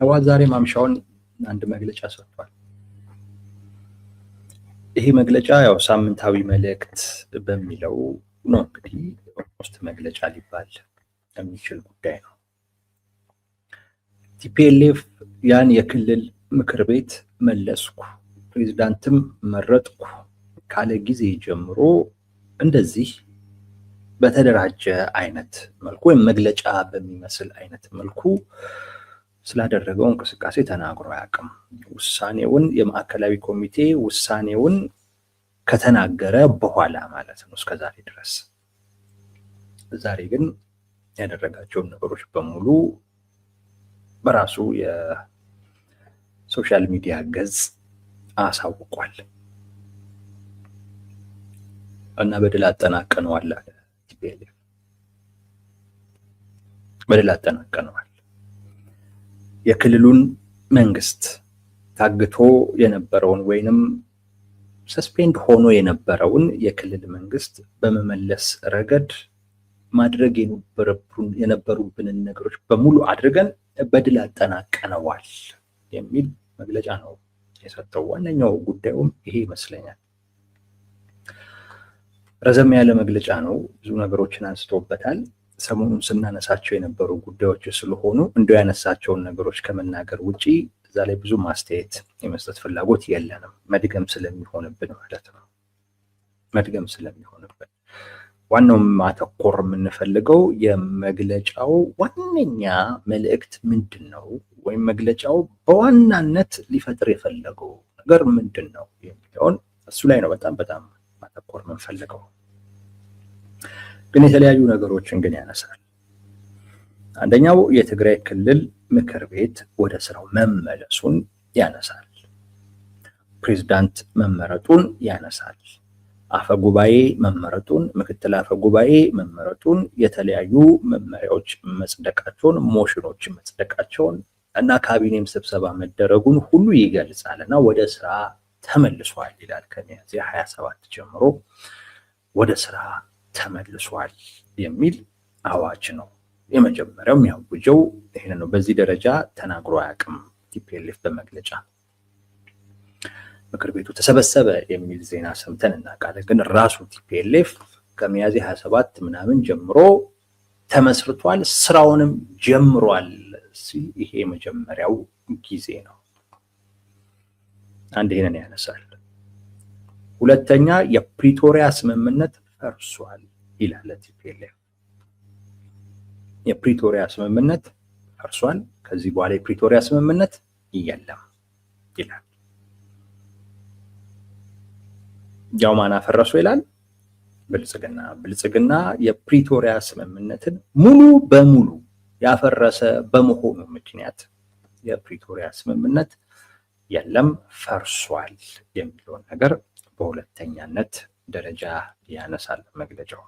ህወሓት ዛሬ ማምሻውን አንድ መግለጫ ሰጥቷል። ይሄ መግለጫ ያው ሳምንታዊ መልእክት በሚለው ነው እንግዲህ ኦልሞስት መግለጫ ሊባል የሚችል ጉዳይ ነው። ቲፒኤልኤፍ ያን የክልል ምክር ቤት መለስኩ ፕሬዝዳንትም መረጥኩ ካለ ጊዜ ጀምሮ እንደዚህ በተደራጀ አይነት መልኩ ወይም መግለጫ በሚመስል አይነት መልኩ ስላደረገው እንቅስቃሴ ተናግሮ አያውቅም። ውሳኔውን የማዕከላዊ ኮሚቴ ውሳኔውን ከተናገረ በኋላ ማለት ነው እስከዛሬ ድረስ። ዛሬ ግን ያደረጋቸውን ነገሮች በሙሉ በራሱ የሶሻል ሚዲያ ገጽ አሳውቋል እና በድል አጠናቀነዋል አለ ቲፒኤልኤፍ። በድል አጠናቀነዋል። የክልሉን መንግስት ታግቶ የነበረውን ወይንም ሰስፔንድ ሆኖ የነበረውን የክልል መንግስት በመመለስ ረገድ ማድረግ የነበሩብንን ነገሮች በሙሉ አድርገን በድል አጠናቀነዋል የሚል መግለጫ ነው የሰጠው። ዋነኛው ጉዳዩም ይሄ ይመስለኛል። ረዘም ያለ መግለጫ ነው። ብዙ ነገሮችን አንስቶበታል። ሰሞኑን ስናነሳቸው የነበሩ ጉዳዮች ስለሆኑ እንደው ያነሳቸውን ነገሮች ከመናገር ውጪ እዛ ላይ ብዙ ማስተያየት የመስጠት ፍላጎት የለንም። መድገም ስለሚሆንብን ማለት ነው። መድገም ስለሚሆንብን ዋናው ማተኮር የምንፈልገው የመግለጫው ዋነኛ መልእክት ምንድን ነው፣ ወይም መግለጫው በዋናነት ሊፈጥር የፈለገው ነገር ምንድን ነው የሚለውን እሱ ላይ ነው በጣም ማተኮር የምንፈልገው። ግን የተለያዩ ነገሮችን ግን ያነሳል። አንደኛው የትግራይ ክልል ምክር ቤት ወደ ስራው መመለሱን ያነሳል። ፕሬዝዳንት መመረጡን ያነሳል። አፈ ጉባኤ መመረጡን፣ ምክትል አፈ ጉባኤ መመረጡን፣ የተለያዩ መመሪያዎች መጽደቃቸውን፣ ሞሽኖች መጽደቃቸውን እና ካቢኔም ስብሰባ መደረጉን ሁሉ ይገልጻል እና ወደ ስራ ተመልሷል ይላል። ከሚያዝያ 27 ጀምሮ ወደ ስራ ተመልሷል የሚል አዋጅ ነው። የመጀመሪያው የሚያውጀው ይሄን ነው። በዚህ ደረጃ ተናግሮ አያውቅም ቲፒኤልኤፍ በመግለጫ። ምክር ቤቱ ተሰበሰበ የሚል ዜና ሰምተን እናውቃለን። ግን ራሱ ቲፒኤልኤፍ ከሚያዝያ 27 ምናምን ጀምሮ ተመስርቷል፣ ስራውንም ጀምሯል ሲል ይሄ የመጀመሪያው ጊዜ ነው። አንድ ይሄንን ያነሳል። ሁለተኛ የፕሪቶሪያ ስምምነት ፈርሷል ይላል ቲፒኤልኤፍ። የፕሪቶሪያ ስምምነት ፈርሷል፣ ከዚህ በኋላ የፕሪቶሪያ ስምምነት የለም ይላል። ያው ማን አፈረሱ ይላል? ብልጽግና የፕሪቶሪያ ስምምነትን ሙሉ በሙሉ ያፈረሰ በመሆኑ ምክንያት የፕሪቶሪያ ስምምነት የለም ፈርሷል የሚለውን ነገር በሁለተኛነት ደረጃ ያነሳል መግለጫው።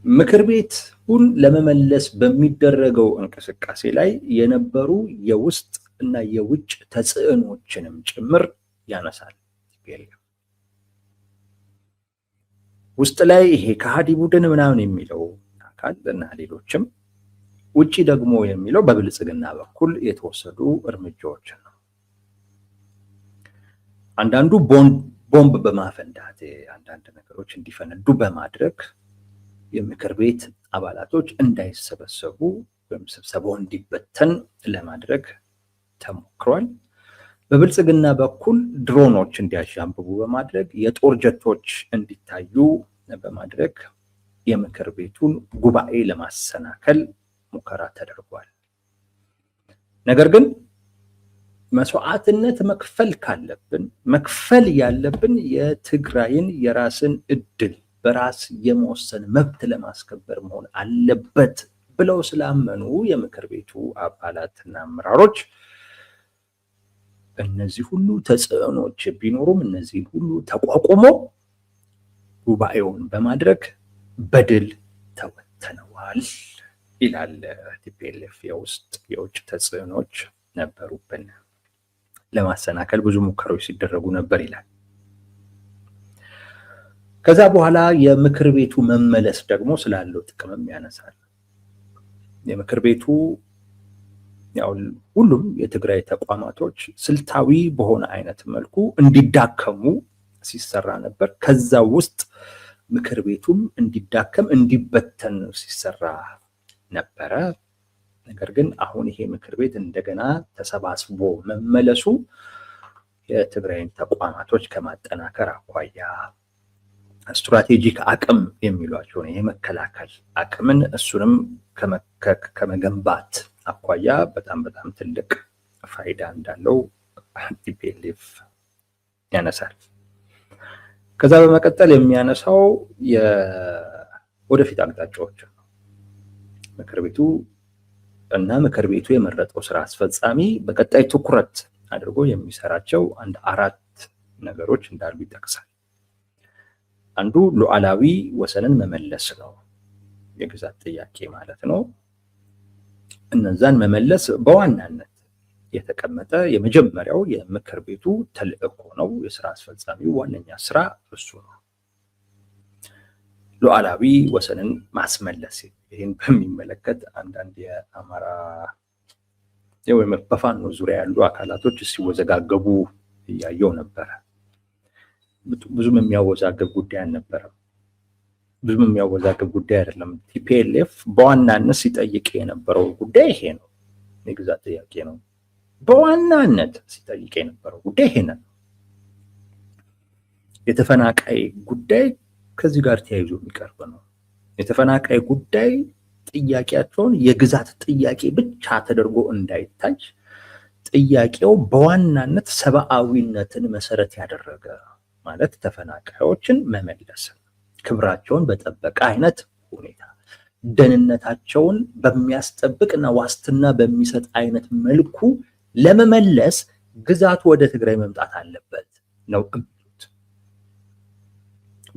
ምክር ቤቱን ለመመለስ በሚደረገው እንቅስቃሴ ላይ የነበሩ የውስጥ እና የውጭ ተጽዕኖችንም ጭምር ያነሳል ቲፒኤልኤፍ። ውስጥ ላይ ይሄ ከሃዲ ቡድን ምናምን የሚለው አካል እና ሌሎችም፣ ውጪ ደግሞ የሚለው በብልጽግና በኩል የተወሰዱ እርምጃዎችን ነው። አንዳንዱ ቦምብ በማፈንዳት አንዳንድ ነገሮች እንዲፈነዱ በማድረግ የምክር ቤት አባላቶች እንዳይሰበሰቡ ወይም ስብሰባው እንዲበተን ለማድረግ ተሞክሯል። በብልጽግና በኩል ድሮኖች እንዲያሻብቡ በማድረግ የጦር ጀቶች እንዲታዩ በማድረግ የምክር ቤቱን ጉባኤ ለማሰናከል ሙከራ ተደርጓል። ነገር ግን መስዋዕትነት መክፈል ካለብን መክፈል ያለብን የትግራይን የራስን እድል በራስ የመወሰን መብት ለማስከበር መሆን አለበት ብለው ስላመኑ የምክር ቤቱ አባላትና አመራሮች እነዚህ ሁሉ ተጽዕኖች ቢኖሩም እነዚህ ሁሉ ተቋቁሞ ጉባኤውን በማድረግ በድል ተወጥተነዋል ይላል ቲፒኤልኤፍ። የውስጥ የውጭ ተጽዕኖች ነበሩብን፣ ለማሰናከል ብዙ ሙከራዎች ሲደረጉ ነበር ይላል። ከዛ በኋላ የምክር ቤቱ መመለስ ደግሞ ስላለው ጥቅምም ያነሳል። የምክር ቤቱ ያው ሁሉም የትግራይ ተቋማቶች ስልታዊ በሆነ አይነት መልኩ እንዲዳከሙ ሲሰራ ነበር። ከዛ ውስጥ ምክር ቤቱም እንዲዳከም እንዲበተን ሲሰራ ነበረ። ነገር ግን አሁን ይሄ ምክር ቤት እንደገና ተሰባስቦ መመለሱ የትግራይን ተቋማቶች ከማጠናከር አኳያ ስትራቴጂክ አቅም የሚሏቸው የመከላከል አቅምን እሱንም ከመገንባት አኳያ በጣም ትልቅ ፋይዳ እንዳለው ቲፒኤልኤፍ ያነሳል። ከዛ በመቀጠል የሚያነሳው የወደፊት አቅጣጫዎች ነው። ምክር ቤቱ እና ምክር ቤቱ የመረጠው ስራ አስፈጻሚ በቀጣይ ትኩረት አድርጎ የሚሰራቸው አንድ 4 ነገሮች እንዳሉ ይጠቅሳል። አንዱ ሉዓላዊ ወሰንን መመለስ ነው፣ የግዛት ጥያቄ ማለት ነው። እነዛን መመለስ በዋናነት የተቀመጠ የመጀመሪያው የምክር ቤቱ ተልዕኮ ነው። የስራ አስፈጻሚው ዋነኛ ስራ እሱ ነው። ሉዓላዊ ወሰንን ማስመለስ። ይህን በሚመለከት አንዳንድ የአማራ ወይም በፋኖ ዙሪያ ያሉ አካላቶች ሲወዘጋገቡ እያየው ነበረ። ብዙም የሚያወዛገብ ጉዳይ አልነበረም። ብዙም የሚያወዛገብ ጉዳይ አይደለም። ቲፒኤልኤፍ በዋናነት ሲጠይቅ የነበረው ጉዳይ ይሄ ነው፣ የግዛት ጥያቄ ነው። በዋናነት ሲጠይቅ የነበረው ጉዳይ ይሄ ነው። የተፈናቃይ ጉዳይ ከዚህ ጋር ተያይዞ የሚቀርብ ነው። የተፈናቃይ ጉዳይ ጥያቄያቸውን የግዛት ጥያቄ ብቻ ተደርጎ እንዳይታይ ጥያቄው በዋናነት ሰብአዊነትን መሰረት ያደረገ ማለት ተፈናቃዮችን መመለስ፣ ክብራቸውን በጠበቀ አይነት ሁኔታ ደህንነታቸውን በሚያስጠብቅና ዋስትና በሚሰጥ አይነት መልኩ ለመመለስ ግዛቱ ወደ ትግራይ መምጣት አለበት ነው የሚሉት።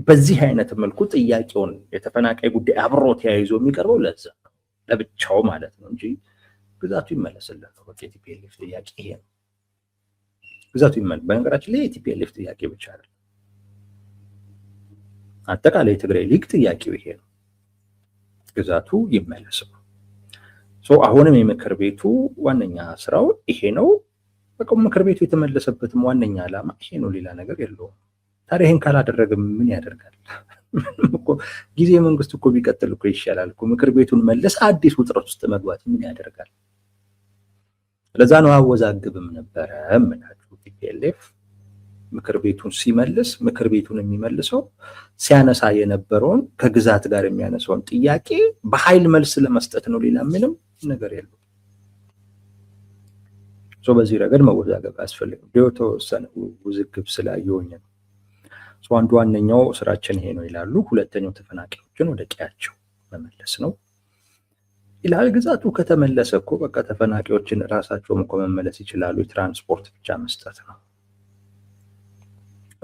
በዚህ አይነት መልኩ ጥያቄውን የተፈናቃይ ጉዳይ አብሮ ተያይዞ የሚቀርበው ለዛ ነው፣ ለብቻው ማለት ነው እንጂ ግዛቱ ይመለስልን ነው። በቃ የቲፒኤልኤፍ ጥያቄ ይሄ ነው። ግዛቱ ይመለስ። በነገራችን ላይ የቲፒኤልኤፍ ጥያቄ ብቻ አይደለም፣ አጠቃላይ የትግራይ ሊግ ጥያቄው ይሄ ነው፣ ግዛቱ ይመለስ ነው። አሁንም የምክር ቤቱ ዋነኛ ስራው ይሄ ነው። በቃ ምክር ቤቱ የተመለሰበትም ዋነኛ ዓላማ ይሄ ነው፣ ሌላ ነገር የለውም። ታዲያ ይሄን ካላደረገ ምን ያደርጋል? ጊዜ መንግስት እኮ ቢቀጥል እኮ ይሻላል እኮ። ምክር ቤቱን መለስ አዲስ ውጥረት ውስጥ መግባት ምን ያደርጋል? ለዛ ነው አወዛግብም ነበረ ምናችሁ ቲፒኤልኤፍ ምክር ቤቱን ሲመልስ ምክር ቤቱን የሚመልሰው ሲያነሳ የነበረውን ከግዛት ጋር የሚያነሳውን ጥያቄ በኃይል መልስ ለመስጠት ነው። ሌላ ምንም ነገር የለው። በዚህ ረገድ መወዛገብ አያስፈልግም። የተወሰነ ውዝግብ ስላየሁኝ ነው። አንዱ ዋነኛው ስራችን ይሄ ነው ይላሉ። ሁለተኛው ተፈናቃዮችን ወደ ቀያቸው መመለስ ነው ይላል። ግዛቱ ከተመለሰ እኮ በቃ ተፈናቃዮችን ራሳቸውም እኮ መመለስ ይችላሉ። የትራንስፖርት ብቻ መስጠት ነው።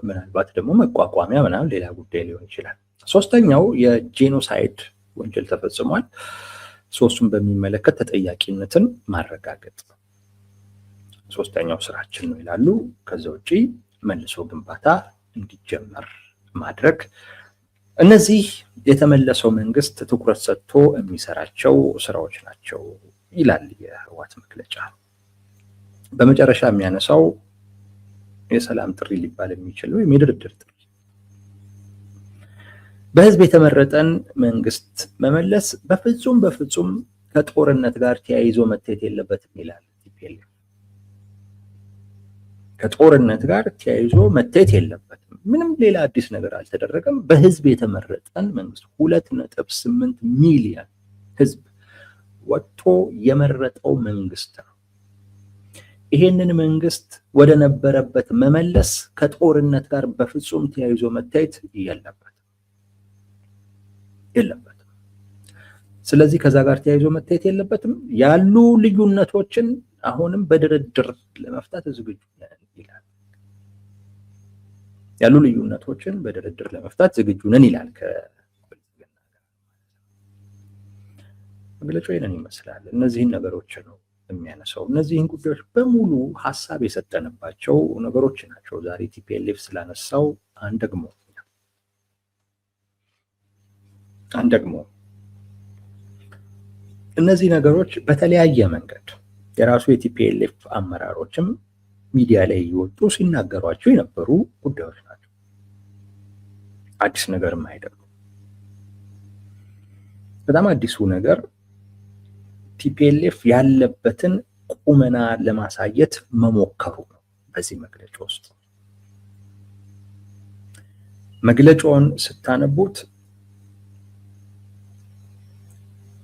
ምናልባት ደግሞ መቋቋሚያ ምናምን ሌላ ጉዳይ ሊሆን ይችላል። ሶስተኛው የጄኖሳይድ ወንጀል ተፈጽሟል። ሶስቱን በሚመለከት ተጠያቂነትን ማረጋገጥ ሶስተኛው ስራችን ነው ይላሉ። ከዛ ውጪ መልሶ ግንባታ እንዲጀመር ማድረግ። እነዚህ የተመለሰው መንግስት ትኩረት ሰጥቶ የሚሰራቸው ስራዎች ናቸው ይላል የህወሓት መግለጫ። በመጨረሻ የሚያነሳው የሰላም ጥሪ ሊባል የሚችለው የድርድር ጥሪ። በህዝብ የተመረጠን መንግስት መመለስ በፍጹም ከጦርነት ጋር ተያይዞ መታየት የለበትም ይላል ቲፒኤልኤፍ። ከጦርነት ጋር ተያይዞ መታየት የለበትም። ምንም ሌላ አዲስ ነገር አልተደረገም። በህዝብ የተመረጠን መንግስት 2.8 ሚሊዮን ህዝብ ወጥቶ የመረጠው መንግስት ነው። ይሄንን መንግስት ወደ ነበረበት መመለስ ከጦርነት ጋር በፍጹም ተያይዞ መታየት የለበትም። ስለዚህ ከዛ ጋር ተያይዞ መታየት የለበትም። ያሉ ልዩነቶችን አሁንም በድርድር ለመፍታት ዝግጁ ነን ይላል። ያሉ ልዩነቶችን በድርድር ለመፍታት ዝግጁ ነን ይላል። ከብልጽግና ጋር መግለጫው ይሄንን ይመስላል። እነዚህን ነገሮች ነው የሚያነሳው። እነዚህን ጉዳዮች በሙሉ ሀሳብ የሰጠንባቸው ነገሮች ናቸው። ዛሬ ቲፒኤልኤፍ ስላነሳው አንደግሞ እነዚህ ነገሮች በተለያየ መንገድ የራሱ የቲፒኤልኤፍ አመራሮችም ሚዲያ ላይ እየወጡ ሲናገሯቸው የነበሩ ጉዳዮች ናቸው። አዲስ ነገርም አይደሉም። በጣም አዲሱ ነገር ቲፒኤልኤፍ ያለበትን ቁመና ለማሳየት መሞከሩ ነው። በዚህ መግለጫ ውስጥ መግለጫውን ስታነቡት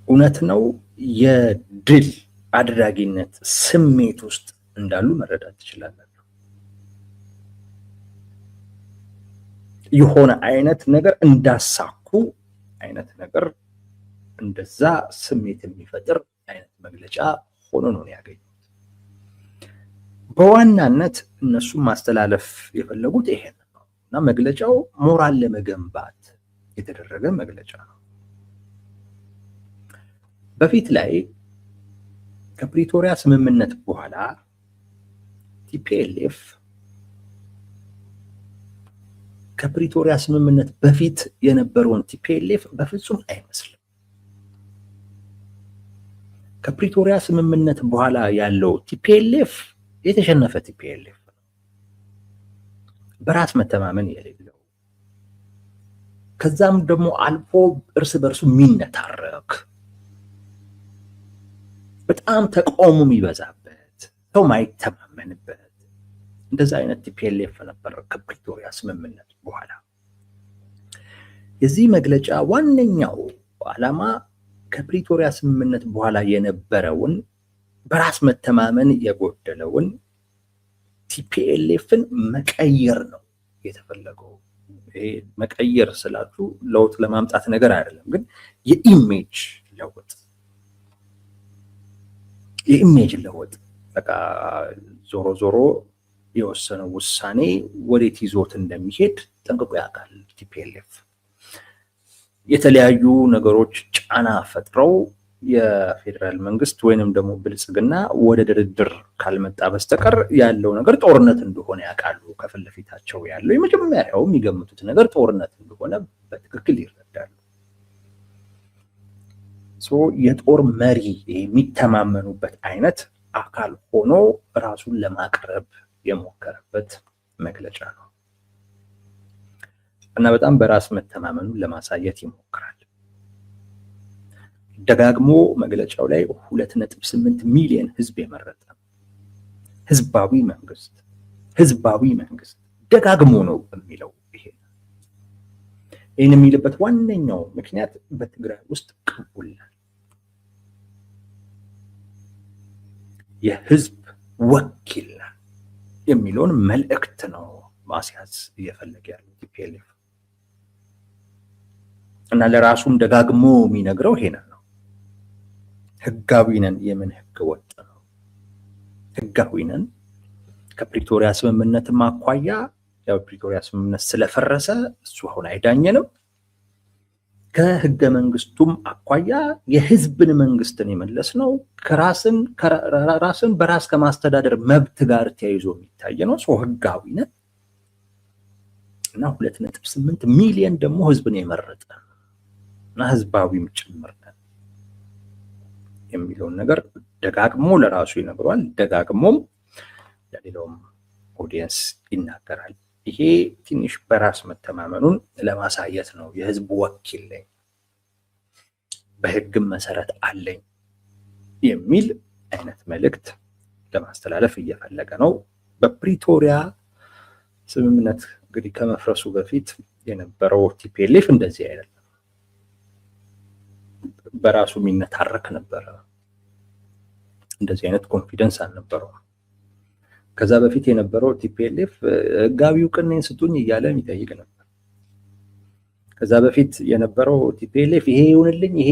እውነት ነው የድል አድራጊነት ስሜት ውስጥ እንዳሉ መረዳት ትችላላችሁ። የሆነ አይነት ነገር እንዳሳኩ አይነት ነገር እንደዛ ስሜት የሚፈጥር አይነት መግለጫ ሆኖ ነው ያገኙት። በዋናነት እነሱም ማስተላለፍ የፈለጉት ይሄን ነው እና መግለጫው ሞራል ለመገንባት የተደረገ መግለጫ ነው። በፊት ላይ ከፕሪቶሪያ ስምምነት በኋላ ቲፒኤልኤፍ ከፕሪቶሪያ ስምምነት በፊት የነበረውን ቲፒኤልኤፍ በፍጹም አይመስልም። ከፕሪቶሪያ ስምምነት በኋላ ያለው ቲፒኤልኤፍ የተሸነፈ ቲፒኤልኤፍ ነው። በራስ መተማመን የሌለው ከዛም ደግሞ አልፎ እርስ በርሱ የሚነታረክ በጣም ተቃውሞ የሚበዛበት ሰው ማይተማመንበት እንደዛ አይነት ቲፒኤልኤፍ ነበር ከፕሪቶሪያ ስምምነት በኋላ። የዚህ መግለጫ ዋነኛው ዓላማ ከፕሪቶሪያ ስምምነት በኋላ የነበረውን በራስ መተማመን የጎደለውን ቲፒኤልኤፍን መቀየር ነው የተፈለገው። መቀየር ስላችሁ ለውጥ ለማምጣት ነገር አይደለም፣ ግን የኢሜጅ ለውጥ በቃ ዞሮ ዞሮ የወሰነው ውሳኔ ወዴት ይዞት እንደሚሄድ ጠንቅቆ ያውቃል ቲፒኤልኤፍ። የተለያዩ ነገሮች ጫና ፈጥረው የፌዴራል መንግስት ወይንም ደግሞ ብልጽግና ወደ ድርድር ካልመጣ በስተቀር ያለው ነገር ጦርነት እንደሆነ ያውቃሉ። ከፊት ለፊታቸው ያለው የመጀመሪያው የሚገምቱት ነገር ጦርነት እንደሆነ በትክክል ይረዳሉ። የጦር መሪ የሚተማመኑበት አይነት አካል ሆኖ ራሱን ለማቅረብ የሞከረበት መግለጫ ነው እና በጣም በራስ መተማመኑን ለማሳየት ይሞክራል። ደጋግሞ መግለጫው ላይ 2.8 ሚሊዮን ህዝብ የመረጠ ህዝባዊ መንግስት ደጋግሞ ነው የሚለው። ይህን የሚልበት ዋነኛው ምክንያት በትግራይ ውስጥ ቅቡልናል የህዝብ ወኪል የሚለውን መልእክት ነው ማስያዝ እየፈለገ ያለው ቲፒኤልኤፍ እና ለራሱም ደጋግሞ የሚነግረው ይሄን ነው። ህጋዊ ነን። የምን ህገ ወጥ ነው? ህጋዊ ነን። ከፕሪቶሪያ ስምምነትም አኳያ ያው ፕሪቶሪያ ስምምነት ስለፈረሰ እሱ አሁን አይዳኘንም። ከህገ መንግስቱም አኳያ የህዝብን መንግስትን የመለስ ነው። ራስን በራስ ከማስተዳደር መብት ጋር ተያይዞ የሚታይ ነው። ህጋዊ ነን እና 2.8 ሚሊዮን ደግሞ ህዝብን የመረጠ እና ህዝባዊም ጭምር ነን የሚለውን ነገር ደጋግሞ ለራሱ ይነግረዋል። ደጋግሞም ለሌላውም ኦዲየንስ ይናገራል። ይሄ ትንሽ በራስ መተማመኑን ለማሳየት ነው። የህዝብ ወኪል ነኝ፣ በህግም መሰረት አለኝ የሚል አይነት መልእክት ለማስተላለፍ እየፈለገ ነው። በፕሪቶሪያ ስምምነት እንግዲህ ከመፍረሱ በፊት የነበረው ቲፒኤልኤፍ እንደዚህ አይደለም። በራሱ የሚነታረክ ነበረ። እንደዚህ አይነት ኮንፊደንስ አልነበረውም። ከዛ በፊት የነበረው ቲፒኤልኤፍ ህጋዊ እውቅናን ስጡኝ እያለ የሚጠይቅ ነበር። ከዛ በፊት የነበረው ቲፒኤልኤፍ ይሄ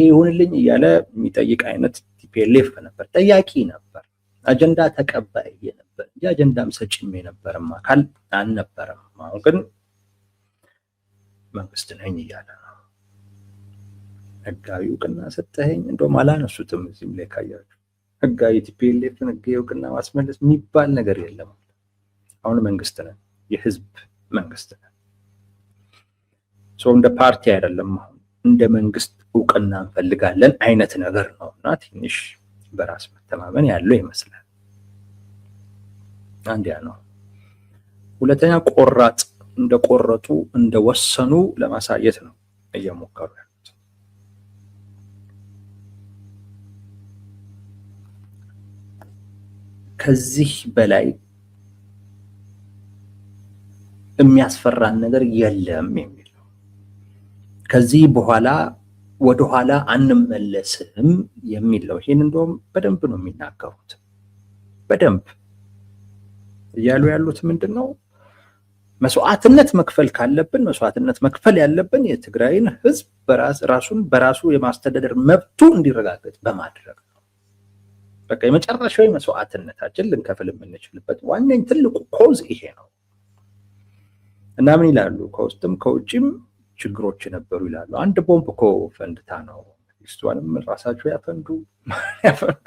ይሁንልኝ እያለ የሚጠይቅ አይነት ቲፒኤልኤፍ ነበር። ጠያቂ ነበር፣ አጀንዳ ተቀባይ ነበር እንጂ አጀንዳም ሰጪም የነበረም አካል አልነበረም። አሁን ግን መንግስት ነኝ እያለ ነው። ህጋዊ እውቅና ሰጠኸኝ፣ እንደውም አላነሱትም እዚህም ላይ ካያችሁ ህጋዊ ቲፒኤልኤፍን ህጋዊ እውቅና ማስመለስ የሚባል ነገር የለም። አሁን መንግስት ነን፣ የህዝብ መንግስት ነን። እንደ ፓርቲ አይደለም፣ አሁን እንደ መንግስት እውቅና እንፈልጋለን አይነት ነገር ነውና ትንሽ በራስ መተማመን ያለው ይመስላል። አንድ ያ ነው። ሁለተኛ ቆራጥ እንደቆረጡ እንደወሰኑ ለማሳየት ነው እየሞከሩ ያሉት። ከዚህ በላይ የሚያስፈራን ነገር የለም የሚል ነው። ከዚህ በኋላ ወደኋላ አንመለስም የሚል ነው። ይሄን እንደውም በደንብ ነው የሚናገሩት። በደንብ እያሉ ያሉት ምንድነው? መስዋዕትነት መክፈል ካለብን መስዋዕትነት መክፈል ያለብን የትግራይን ህዝብ ራሱን በራሱ የማስተዳደር መብቱ እንዲረጋገጥ በማድረግ ነው። በቃ የመጨረሻው መስዋዕትነታችን ልንከፍል የምንችልበት ዋነኛ ትልቁ ኮዝ ይሄ ነው። እና ምን ይላሉ? ከውስጥም ከውጭም ችግሮች ነበሩ ይላሉ። አንድ ቦምብ እኮ ፈንድታ ነው እሷንም ራሳቸው ያፈንዱ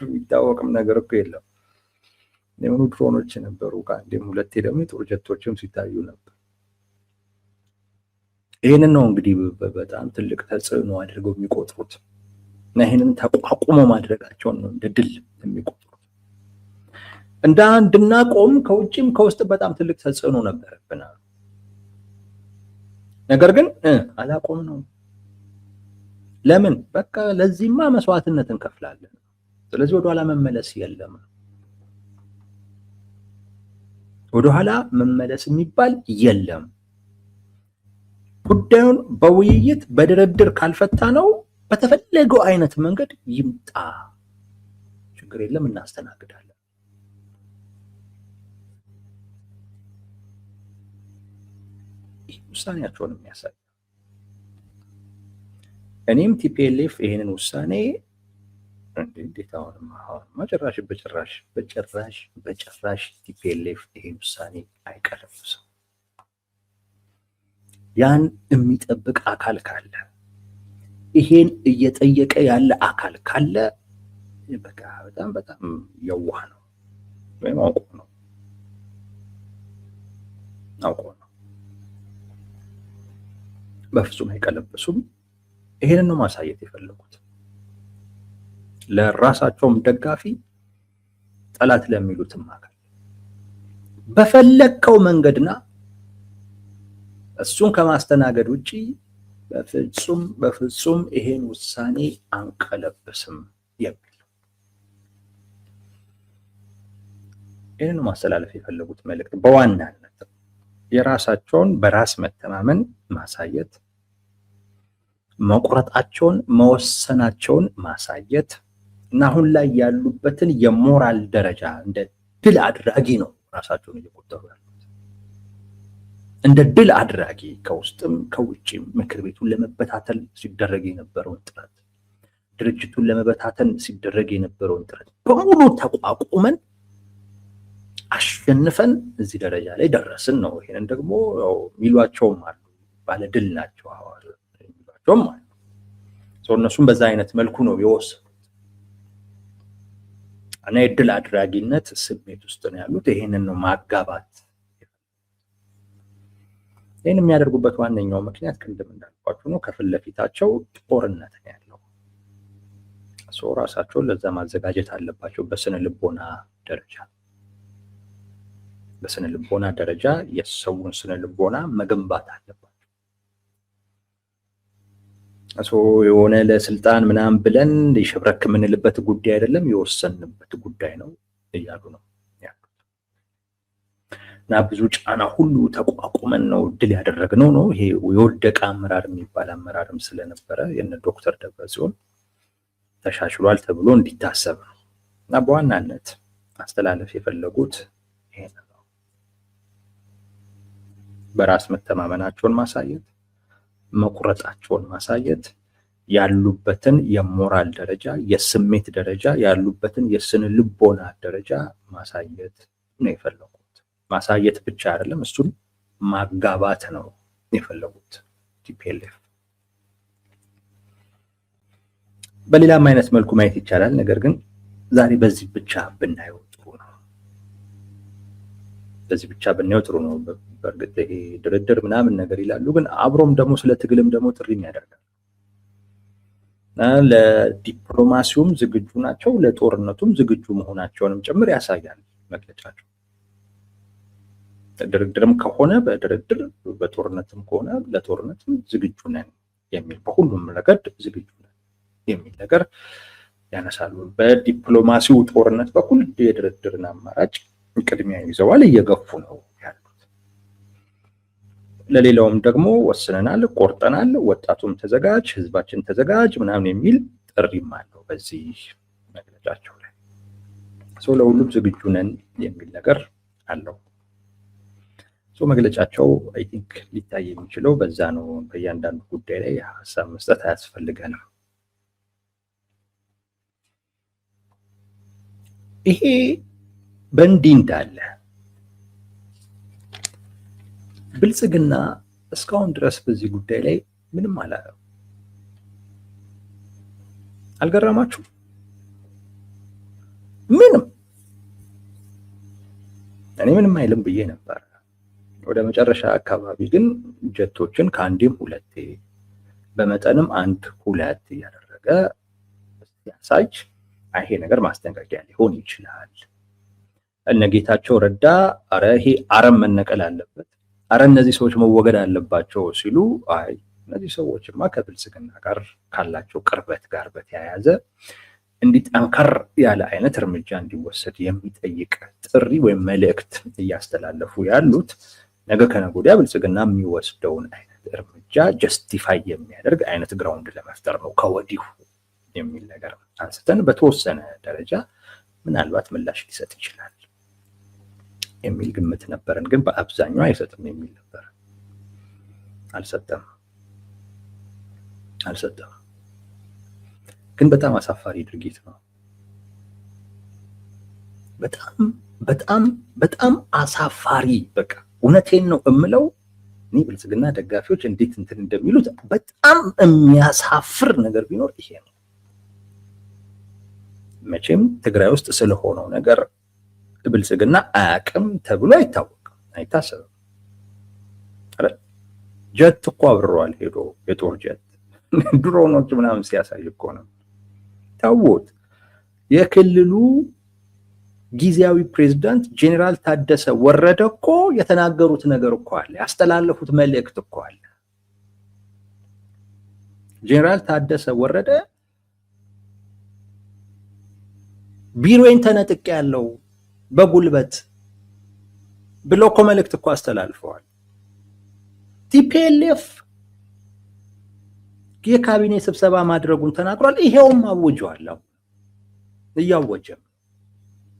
የሚታወቅም ነገር እኮ የለም። የሆኑ ድሮኖች ነበሩ፣ ከአንዴም ሁለቴ ደግሞ የጦር ጀቶችም ሲታዩ ነበር። ይህንን ነው እንግዲህ በጣም ትልቅ ተጽዕኖ አድርገው የሚቆጥሩት እና ይህንን ተቋቁሞ ማድረጋቸውን ነው እንደ ድል የሚቆጥሩት። እንድናቆም ከውጭም ከውስጥ በጣም ትልቅ ተጽዕኖ ነበረብን። ነገር ግን አላቆም ነው። ለምን? በቃ ለዚህማ መስዋዕትነት እንከፍላለን። ስለዚህ ወደኋላ መመለስ የለም። ወደኋላ መመለስ የሚባል የለም። ጉዳዩን በውይይት በድርድር ካልፈታ ነው በተፈለገው አይነት መንገድ ይምጣ፣ ችግር የለም፣ እናስተናግዳለን። ይህ ውሳኔያቸውን የሚያሳይ እኔም ቲፒኤልኤፍ ይሄንን ውሳኔ እንዴት አሁን በጭራሽ ቲፒኤልኤፍ ይሄን ውሳኔ አይቀለብስም። ያን የሚጠብቅ አካል ካለ ይሄን እየጠየቀ ያለ አካል ካለ በቃ በጣም የዋህ ነው ወይም አውቆ ነው። በፍጹም አይቀለብሱም። ይሄንን ነው ማሳየት የፈለጉት። ለራሳቸውም ደጋፊ ጠላት ለሚሉትም አካል በፈለከው መንገድና እሱን ከማስተናገድ ውጪ በፍጹም ይሄን ውሳኔ አንቀለብስም የሚል ይሄንን ማስተላለፍ የፈለጉት መልእክት በዋናነት የራሳቸውን በራስ መተማመን ማሳየት፣ መቁረጣቸውን መወሰናቸውን ማሳየት እና አሁን ላይ ያሉበትን የሞራል ደረጃ እንደ ድል አድራጊ ነው ራሳቸውን እየቆጠሩ ያሉት። እንደ ድል አድራጊ ከውስጥም ከውጭም ምክር ቤቱን ለመበታተል ሲደረግ የነበረውን ጥረት፣ ድርጅቱን ለመበታተን ሲደረግ የነበረውን ጥረት በሙሉ ተቋቁመን አሸንፈን እዚህ ደረጃ ላይ ደረስን ነው። ይሄንን ደግሞ ሚሏቸውም አሉ፣ ባለ ድል ናቸው ሚሏቸውም አሉ። እነሱም በዛ አይነት መልኩ ነው የወሰኑት እና የድል አድራጊነት ስሜት ውስጥ ነው ያሉት። ይሄንን ነው ማጋባት። ይህን የሚያደርጉበት ዋነኛው ምክንያት ቅድም እንዳልኳችሁ ነው። ከፊት ለፊታቸው ጦርነት ነው ያለው። ራሳቸውን ለዛ ማዘጋጀት አለባቸው። በስነ ልቦና ደረጃ የሰውን ስነ ልቦና መገንባት አለባቸው። የሆነ ለስልጣን ምናምን ብለን ሊሸብረክ የምንልበት ጉዳይ አይደለም፣ የወሰንበት ጉዳይ ነው እያሉ ነው ያሉት። እና ብዙ ጫና ሁሉ ተቋቁመን ነው ድል ያደረግነው ነው። ይሄ የወደቀ አመራር የሚባል አመራርም ስለነበረ የነ ዶክተር ደብረጽዮን ተሻሽሏል ተብሎ እንዲታሰብ ነው። እና በዋናነት ማስተላለፍ የፈለጉት ይሄ ነው። በራስ መተማመናቸውን ማሳየት፣ መቁረጣቸውን ማሳየት፣ ያሉበትን የሞራል ደረጃ፣ የስሜት ደረጃ፣ ያሉበትን የስነ ልቦና ደረጃ ማሳየት ነው የፈለጉት። ማሳየት ብቻ አይደለም፣ እሱን ማጋባት ነው የፈለጉት ቲፒኤልኤፍ። በሌላም አይነት መልኩ ማየት ይቻላል። ነገር ግን ዛሬ በዚህ ብቻ ብናየው ጥሩ ነው። በእርግጥ ይሄ ድርድር ምናምን ነገር ይላሉ፣ ግን አብሮም ደግሞ ስለ ትግልም ደግሞ ጥሪም ያደርጋል። ለዲፕሎማሲውም ዝግጁ ናቸው፣ ለጦርነቱም ዝግጁ መሆናቸውንም ጭምር ያሳያል መግለጫቸው። ድርድርም ከሆነ በድርድር በጦርነትም ከሆነ ለጦርነትም ዝግጁ ነን የሚል በሁሉም ረገድ ዝግጁ ነን የሚል ነገር ያነሳሉ። በዲፕሎማሲው ጦርነት በኩል የድርድርን አማራጭ ቅድሚያ ይዘዋል፣ እየገፉ ነው ያሉት። ለሌላውም ደግሞ ወስነናል፣ ቆርጠናል፣ ወጣቱም ተዘጋጅ፣ ህዝባችን ተዘጋጅ ምናምን የሚል ጥሪም አለው በዚህ መግለጫቸው ላይ። ለሁሉም ዝግጁ ነን የሚል ነገር አለው። መግለጫቸው አይ ቲንክ ሊታይ የሚችለው በዛ ነው። በእያንዳንዱ ጉዳይ ላይ ሀሳብ መስጠት አያስፈልገንም። ይሄ በእንዲህ እንዳለ ብልጽግና እስካሁን ድረስ በዚህ ጉዳይ ላይ ምንም አላለም። አልገረማችሁ? ምንም እኔ ምንም አይልም ብዬ ነበር። ወደ መጨረሻ አካባቢ ግን ጀቶችን ከአንዴም ሁለቴ በመጠንም አንድ ሁለት እያደረገ ሲያሳይ ይሄ ነገር ማስጠንቀቂያ ሊሆን ይችላል። እነ ጌታቸው ረዳ አረ ይሄ አረም መነቀል አለበት፣ አረ እነዚህ ሰዎች መወገድ አለባቸው ሲሉ አይ እነዚህ ሰዎችማ ከብልጽግና ጋር ካላቸው ቅርበት ጋር በተያያዘ እንዲጠንከር ያለ አይነት እርምጃ እንዲወሰድ የሚጠይቅ ጥሪ ወይም መልእክት እያስተላለፉ ያሉት ነገ ከነገ ወዲያ ብልጽግና የሚወስደውን አይነት እርምጃ ጀስቲፋይ የሚያደርግ አይነት ግራውንድ ለመፍጠር ነው ከወዲሁ የሚል ነገር አንስተን በተወሰነ ደረጃ ምናልባት ምላሽ ሊሰጥ ይችላል የሚል ግምት ነበረን። ግን በአብዛኛው አይሰጥም የሚል ነበር። አልሰጠም። ግን በጣም አሳፋሪ ድርጊት ነው። በጣም አሳፋሪ። በቃ እውነቴን ነው እምለው። እኔ ብልጽግና ደጋፊዎች እንዴት እንትን እንደሚሉት በጣም የሚያሳፍር ነገር ቢኖር ይሄ ነው። መቼም ትግራይ ውስጥ ስለሆነው ነገር ብልጽግና አያውቅም ተብሎ አይታወቅም፣ አይታሰብም። ጀት እኮ አብረዋል ሄዶ የጦር ጀት ድሮኖች ምናምን ሲያሳይ እኮ ነው ታውት። የክልሉ ጊዜያዊ ፕሬዝዳንት ጄኔራል ታደሰ ወረደ እኮ የተናገሩት ነገር እኮ አለ፣ ያስተላለፉት መልእክት እኮ አለ። ጄኔራል ታደሰ ወረደ ቢሮዬን ተነጥቅ ያለው በጉልበት ብሎ እኮ መልእክት እኮ አስተላልፈዋል። ቲፒኤልኤፍ የካቢኔ ስብሰባ ማድረጉን ተናግሯል። ይሄውም አውጇል። እያወጀም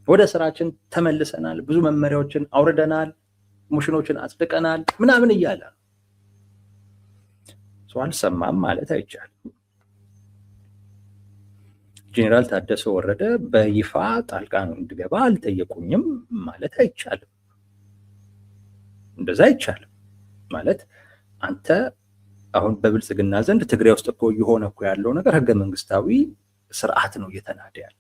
ወደ ስራችን ተመልሰናል፣ ብዙ መመሪያዎችን አውርደናል፣ ሞሽኖችን አጽድቀናል ምናምን እያለ ሰው አልሰማም ማለት አይቻልም። ጄኔራል ታደሰ ወረደ በይፋ ጣልቃ ነው እንድገባ አልጠየቁኝም ማለት አይቻልም። እንደዛ አይቻልም ማለት አንተ አሁን በብልጽግና ዘንድ ትግራይ ውስጥ እኮ የሆነ እኮ ያለው ነገር ህገ መንግስታዊ ስርዓት ነው እየተናደ ያለ።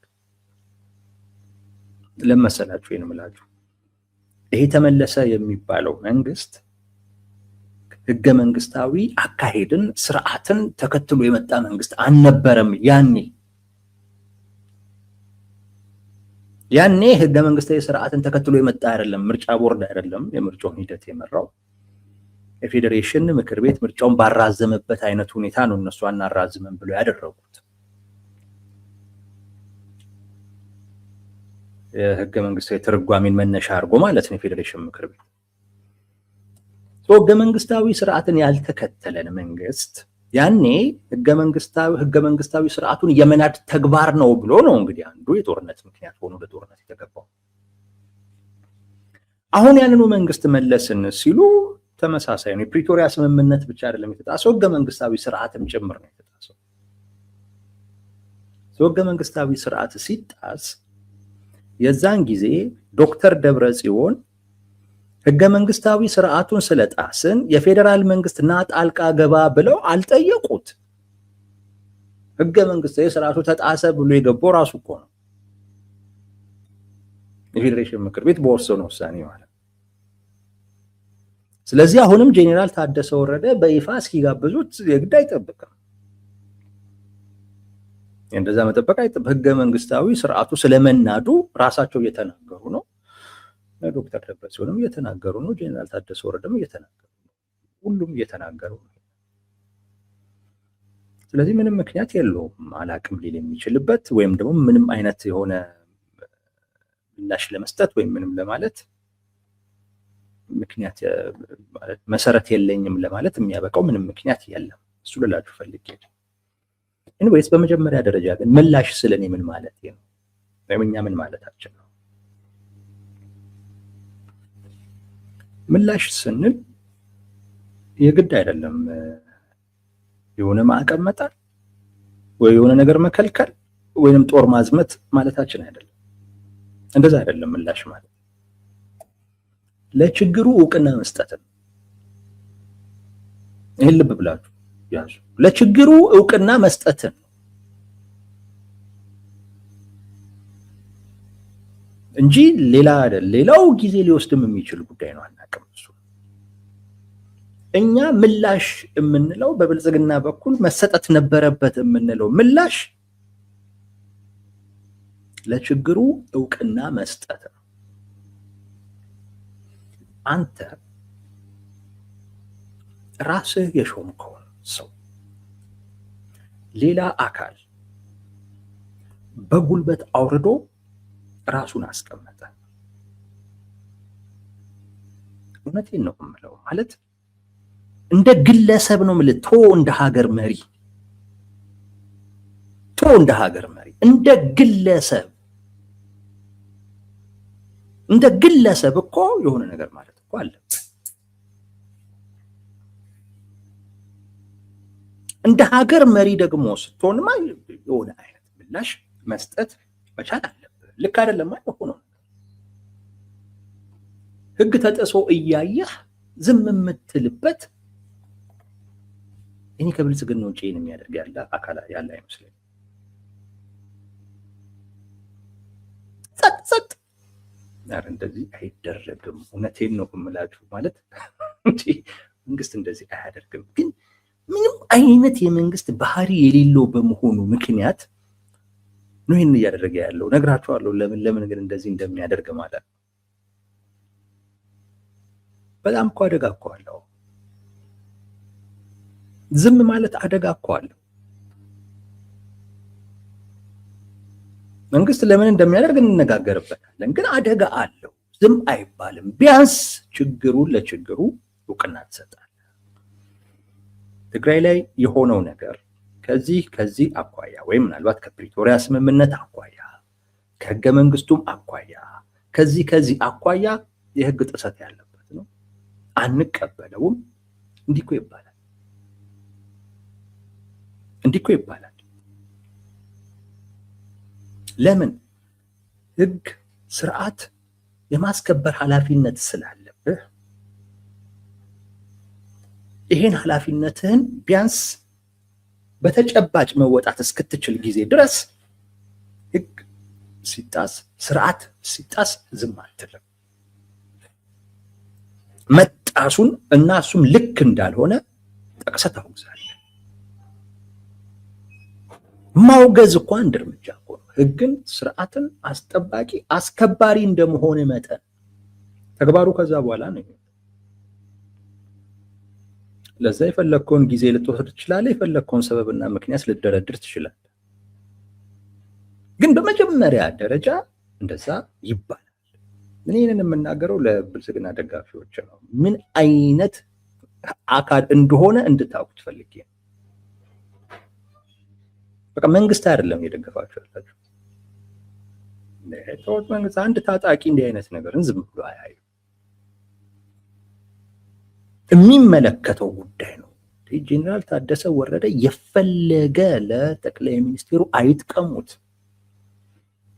ለመሰላችሁ የምላችሁ ይሄ ተመለሰ የሚባለው መንግስት ህገ መንግስታዊ አካሄድን ስርዓትን ተከትሎ የመጣ መንግስት አልነበረም። ያኔ ህገ መንግስታዊ ስርዓትን ተከትሎ የመጣ አይደለም። ምርጫ ቦርድ አይደለም የምርጫውን ሂደት የመራው፣ የፌዴሬሽን ምክር ቤት ምርጫውን ባራዘመበት አይነት ሁኔታ ነው እነሱ አናራዝመን ብሎ ያደረጉት። የህገ መንግስታዊ ትርጓሜን መነሻ አድርጎ ማለት ነው የፌዴሬሽን ምክር ቤት። ህገ መንግስታዊ ስርዓትን ያልተከተለን መንግስት ያኔ ህገ መንግስታዊ ስርዓቱን የመናድ ተግባር ነው ብሎ ነው እንግዲህ አንዱ የጦርነት ምክንያት ሆኖ ለጦርነት የተገባው። አሁን ያንኑ መንግስት መለስን ሲሉ ተመሳሳይ ነው። የፕሪቶሪያ ስምምነት ብቻ አይደለም የተጣሰው፣ ህገ መንግስታዊ ስርዓትም ጭምር ነው የተጣሰው። ህገ መንግስታዊ ስርዓት ሲጣስ የዛን ጊዜ ዶክተር ደብረጽዮን ህገ መንግስታዊ ስርዓቱን ስለጣስን የፌዴራል መንግስት ና ጣልቃ ገባ ብለው አልጠየቁት። ህገ መንግስታዊ ስርዓቱ ተጣሰ ብሎ የገባው ራሱ እኮ ነው የፌዴሬሽን ምክር ቤት በወሰነው ውሳኔ ማለት። ስለዚህ አሁንም ጄኔራል ታደሰ ወረደ በይፋ እስኪጋብዙት የግድ አይጠብቅም። እንደዛ መጠበቅ ህገ መንግስታዊ ስርዓቱ ስለመናዱ ራሳቸው እየተናገሩ ነው። ዶክተር ደብረጽዮንም እየተናገሩ ነው። ጄኔራል ታደሰ ወረደም እየተናገሩ ነው። ሁሉም እየተናገሩ ነው። ስለዚህ ምንም ምክንያት የለውም አላቅም ሊል የሚችልበት ወይም ደግሞ ምንም አይነት የሆነ ምላሽ ለመስጠት ወይም ምንም ለማለት ምክንያት ማለት መሰረት የለኝም ለማለት የሚያበቃው ምንም ምክንያት የለም። እሱ ልላችሁ ፈልጌ ኢንዌይስ በመጀመሪያ ደረጃ ግን ምላሽ ስለኔ ምን ማለት ነው ወይም እኛ ምን ማለታችን ነው? ምላሽ ስንል የግድ አይደለም የሆነ ማዕቀብ መጣል ወይ የሆነ ነገር መከልከል ወይንም ጦር ማዝመት ማለታችን አይደለም። እንደዛ አይደለም ምላሽ ማለት። ለችግሩ እውቅና መስጠት ነው። ይሄን ልብ ብላችሁ ያዙ። ለችግሩ እውቅና መስጠት ነው እንጂ ሌላ አይደለም። ሌላው ጊዜ ሊወስድም የሚችል ጉዳይ ነው። አናውቅም እሱ። እኛ ምላሽ የምንለው በብልጽግና በኩል መሰጠት ነበረበት የምንለው ምላሽ ለችግሩ እውቅና መስጠት ነው። አንተ ራስህ የሾምከው ሰው ሌላ አካል በጉልበት አውርዶ ራሱን አስቀመጠ። እውነቴን ነው የምለው። ማለት እንደ ግለሰብ ነው የምልህ። እንደ ሀገር መሪ እንደ ሀገር መሪ እንደ ግለሰብ እኮ የሆነ ነገር ማለት እኮ አለበት። እንደ ሀገር መሪ ደግሞ ስትሆንማ የሆነ አይነት ምላሽ መስጠት መቻል አለበት። ልክ አይደለም ማለት ነው። ህግ ተጥሶ እያየህ ዝም የምትልበት እኔ ከብልጽግና ውጪ ነው የሚያደርግ ያለ አካል ያለ አይመስለኝም። ጸጥ ዛሬ እንደዚህ አይደረግም። እውነቴን ነው የምላችሁ። ማለት መንግስት እንደዚህ አያደርግም። ግን ምንም አይነት የመንግስት ባህሪ የሌለው በመሆኑ ምክንያት ነው ይሄን እያደረገ ያለው። ነግራችኋለሁ ለምን ግን እንደዚህ እንደሚያደርግ ማለት ነው። በጣም እኮ አደጋ እኮ አለው። ዝም ማለት አደጋ እኮ አለው። መንግስት ለምን እንደሚያደርግ እንነጋገርበታለን። ግን አደጋ አለው። ዝም አይባልም። ቢያንስ ችግሩን ለችግሩ እውቅና ትሰጣለህ። ትግራይ ላይ የሆነው ነገር ከዚህ አኳያ ወይም ምናልባት ከፕሪቶሪያ ስምምነት አኳያ ከህገ መንግስቱም አኳያ ከዚህ አኳያ የህግ ጥሰት ያለበት ነው። አንቀበለውም። እንዲኮ ይባላል። ለምን? ህግ ስርዓት የማስከበር ኃላፊነት ስላለብህ ይሄን ኃላፊነትህን ቢያንስ በተጨባጭ መወጣት እስክትችል ጊዜ ድረስ ህግ ሲጣስ ስርዓት ሲጣስ ዝም አትልም። መጣሱን እና እሱም ልክ እንዳልሆነ ጠቅሰህ ታውግዛለህ። ማውገዝ እኮ አንድ እርምጃ እኮ ነው። ህግን ስርዓትን አስጠባቂ አስከባሪ እንደመሆነ መጠን ተግባሩ ከዛ በኋላ ነው። ለዛ የፈለግከውን ጊዜ ልትወስድ ትችላለህ። የፈለግከውን ሰበብና ምክንያት ልትደረድር ትችላለህ። ግን በመጀመሪያ ደረጃ እንደዛ ይባላል። ምን ይሄንን የምናገረው ለብልጽግና ደጋፊዎች ነው። ምን አይነት አካል እንደሆነ እንድታውቁት ፈልጌ ነው። በቃ መንግስት አይደለም እየደገፋችሁ ያላችሁ። ለተወት መንግስት አንድ ታጣቂ እንዲህ አይነት ነገርን ዝም ብሎ አያዩ። የሚመለከተው ጉዳይ ነው። ጄኔራል ታደሰ ወረደ የፈለገ ለጠቅላይ ሚኒስቴሩ አይጥቀሙት።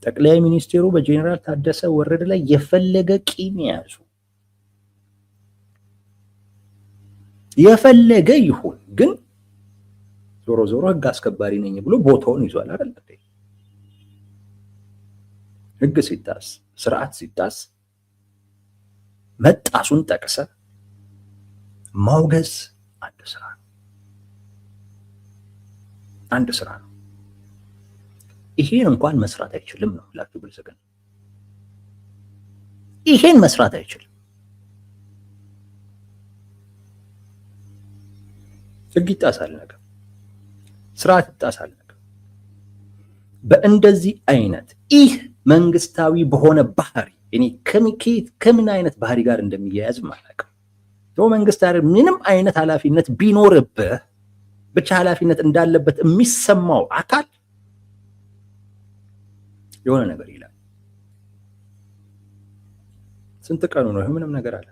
ጠቅላይ ሚኒስቴሩ በጄኔራል ታደሰ ወረደ ላይ የፈለገ ቂም ያዙ፣ የፈለገ ይሁን፣ ግን ዞሮ ዞሮ ህግ አስከባሪ ነኝ ብሎ ቦታውን ይዟል አይደል? ህግ ሲጣስ ስርዓት ሲጣስ መጣሱን ጠቅሰ ማውገዝ አንድ ስራ ነው። ይሄን እንኳን መስራት አይችልም ነው ላችሁ ብልጽግና ይሄን መስራት አይችልም። ህግ ይጣሳል ነገር ስርዓት ይጣሳል ነገር በእንደዚህ አይነት ይህ መንግስታዊ በሆነ ባህሪ እኔ ከምን አይነት ባህሪ ጋር እንደሚያያዝ ማለት ነው። መንግስት አይደል ምንም አይነት ኃላፊነት ቢኖርብህ ብቻ ኃላፊነት እንዳለበት የሚሰማው አካል የሆነ ነገር ይላል። ስንት ቀኑ ነው ምንም ነገር አለ።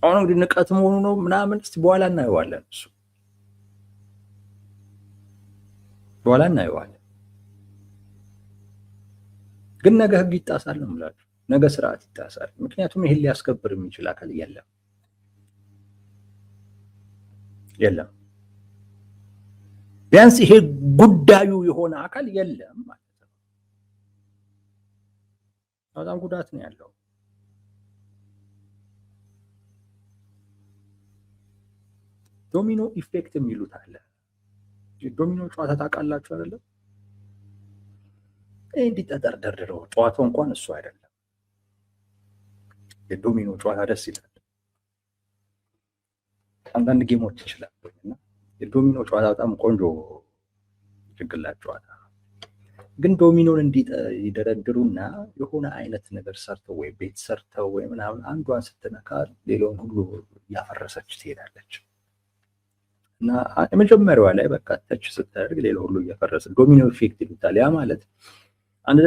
አሁን እንግዲህ ንቀት መሆኑ ነው ምናምን እስቲ በኋላ እናየዋለን። እሱ በኋላ እናየዋለን። ግን ነገ ህግ ይጣሳል ነው የምላችሁ። ነገ ስርዓት ይጣሳል። ምክንያቱም ይሄን ሊያስከብር የሚችል አካል የለም። ቢያንስ ይሄ ጉዳዩ የሆነ አካል የለም ማለት ነው። በጣም ጉዳት ነው ያለው። ዶሚኖ ኢፌክት የሚሉት አለ። ዶሚኖ ጨዋታ ታውቃላችሁ አይደለም? እንዲህ ተደርድረው ጨዋታው እንኳን እሱ አይደለም። የዶሚኖ ጨዋታ ደስ ይላል። አንዳንድ ጌሞች ይችላሉና የዶሚኖ ጨዋታ በጣም ቆንጆ ጭንቅላት ጨዋታ ነው። ግን ዶሚኖን እንዲደረድሩና የሆነ አይነት ነገር ሰርተው ወይ ቤት ሰርተው ወይ ምናምን አንዷን ስትነካ ሌላውን ሁሉ እያፈረሰች ትሄዳለች። እና የመጀመሪያዋ ላይ በቃ ተች ስታደርግ ሌላ ሁሉ እያፈረሰ ዶሚኖ ኢፌክት ይሉታል። ያ ማለት አንድ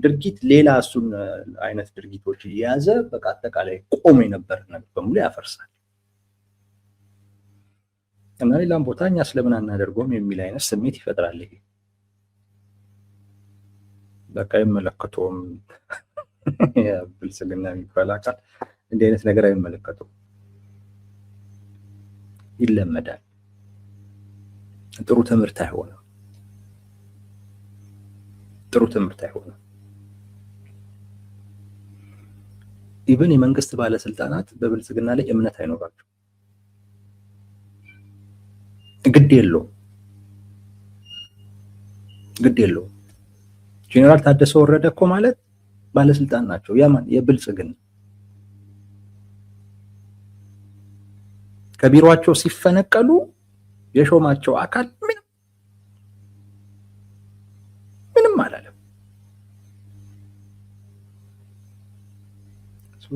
ድርጊት ሌላ እሱን አይነት ድርጊቶች እየያዘ በቃ አጠቃላይ ቆሞ የነበረ ነገር በሙሉ ያፈርሳል። እና ሌላም ቦታ እኛ ስለምን አናደርገውም የሚል አይነት ስሜት ይፈጥራል። ይሄ በቃ አይመለከተውም። ብልጽግና የሚባል አካል እንዲህ አይነት ነገር አይመለከተውም። ይለመዳል። ጥሩ ትምህርት አይሆንም። ኢቭን የመንግስት ባለስልጣናት በብልጽግና ላይ እምነት አይኖራቸው። ግድ የለውም። ጄኔራል ታደሰ ወረደ እኮ ማለት ባለስልጣን ናቸው። ያማን የብልጽግና ከቢሮአቸው ሲፈነቀሉ የሾማቸው አካል ምንም አላለም።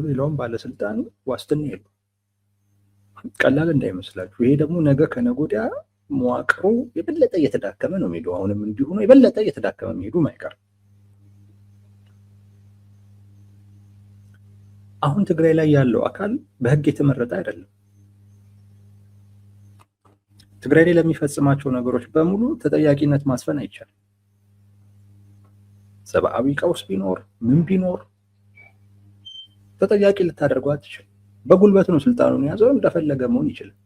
ሌላውም ባለስልጣን ዋስትና የለው። ቀላል እንዳይመስላችሁ። ይሄ ደግሞ ነገ ከነገ ወዲያ መዋቅሩ የበለጠ እየተዳከመ ነው የሚሄደው። አሁንም እንዲሁ ነው፣ የበለጠ እየተዳከመ የሚሄዱ ማይቀር። አሁን ትግራይ ላይ ያለው አካል በህግ የተመረጠ አይደለም። ትግራይ ላይ ለሚፈጽማቸው ነገሮች በሙሉ ተጠያቂነት ማስፈን አይቻልም። ሰብአዊ ቀውስ ቢኖር ምን ቢኖር ተጠያቂ ልታደርገው አትችልም። በጉልበት ነው ስልጣኑን ያዘው፣ እንደፈለገ መሆን ይችላል።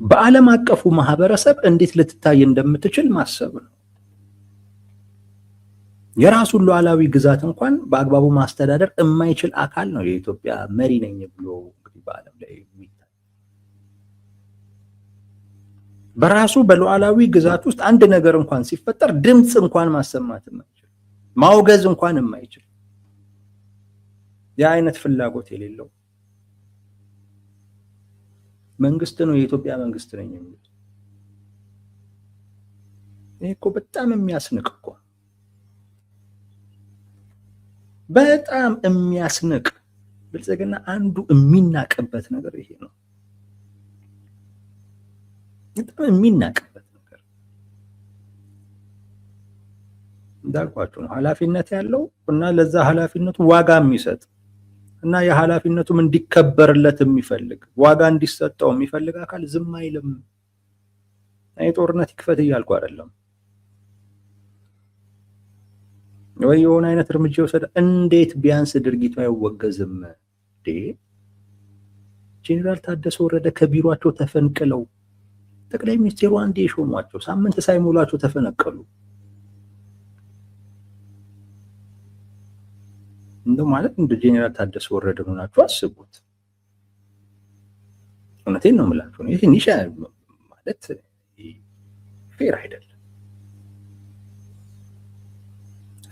በዓለም አቀፉ ማህበረሰብ እንዴት ልትታይ እንደምትችል ማሰብ ነው። የራሱን ሉዓላዊ ግዛት እንኳን በአግባቡ ማስተዳደር የማይችል አካል ነው የኢትዮጵያ መሪ ነኝ ብሎ እንግዲህ በዓለም ላይ የሚታይ። በራሱ በሉዓላዊ ግዛት ውስጥ አንድ ነገር እንኳን ሲፈጠር ድምፅ እንኳን ማሰማት የማይችል ማውገዝ እንኳን የማይችል የአይነት ፍላጎት የሌለው መንግስት ነው የኢትዮጵያ መንግስት ነኝ የሚል። ይሄ እኮ በጣም የሚያስንቅ እኮ በጣም የሚያስንቅ። ብልጽግና አንዱ የሚናቅበት ነገር ይሄ ነው። በጣም የሚናቅበት ነገር እንዳልኳችሁ ነው። ኃላፊነት ያለው እና ለዛ ኃላፊነቱ ዋጋ የሚሰጥ እና የኃላፊነቱም እንዲከበርለት የሚፈልግ ዋጋ እንዲሰጠው የሚፈልግ አካል ዝም አይልም። ጦርነት ይክፈት እያልኩ አይደለም፣ ወይ የሆነ አይነት እርምጃ ወሰደ። እንዴት ቢያንስ ድርጊቱ አይወገዝም? ጄኔራል ታደሰ ወረደ ከቢሮአቸው ተፈንቅለው ጠቅላይ ሚኒስቴሩ አንዴ የሾሟቸው ሳምንት ሳይሞላቸው ተፈነቀሉ። እንደው ማለት እንደ ጄኔራል ታደሰ ወረደ ሆናችሁ አስቡት። እውነቴን ነው የምላችሁ። ይሄ ትንሽ ማለት ፌር አይደለም፣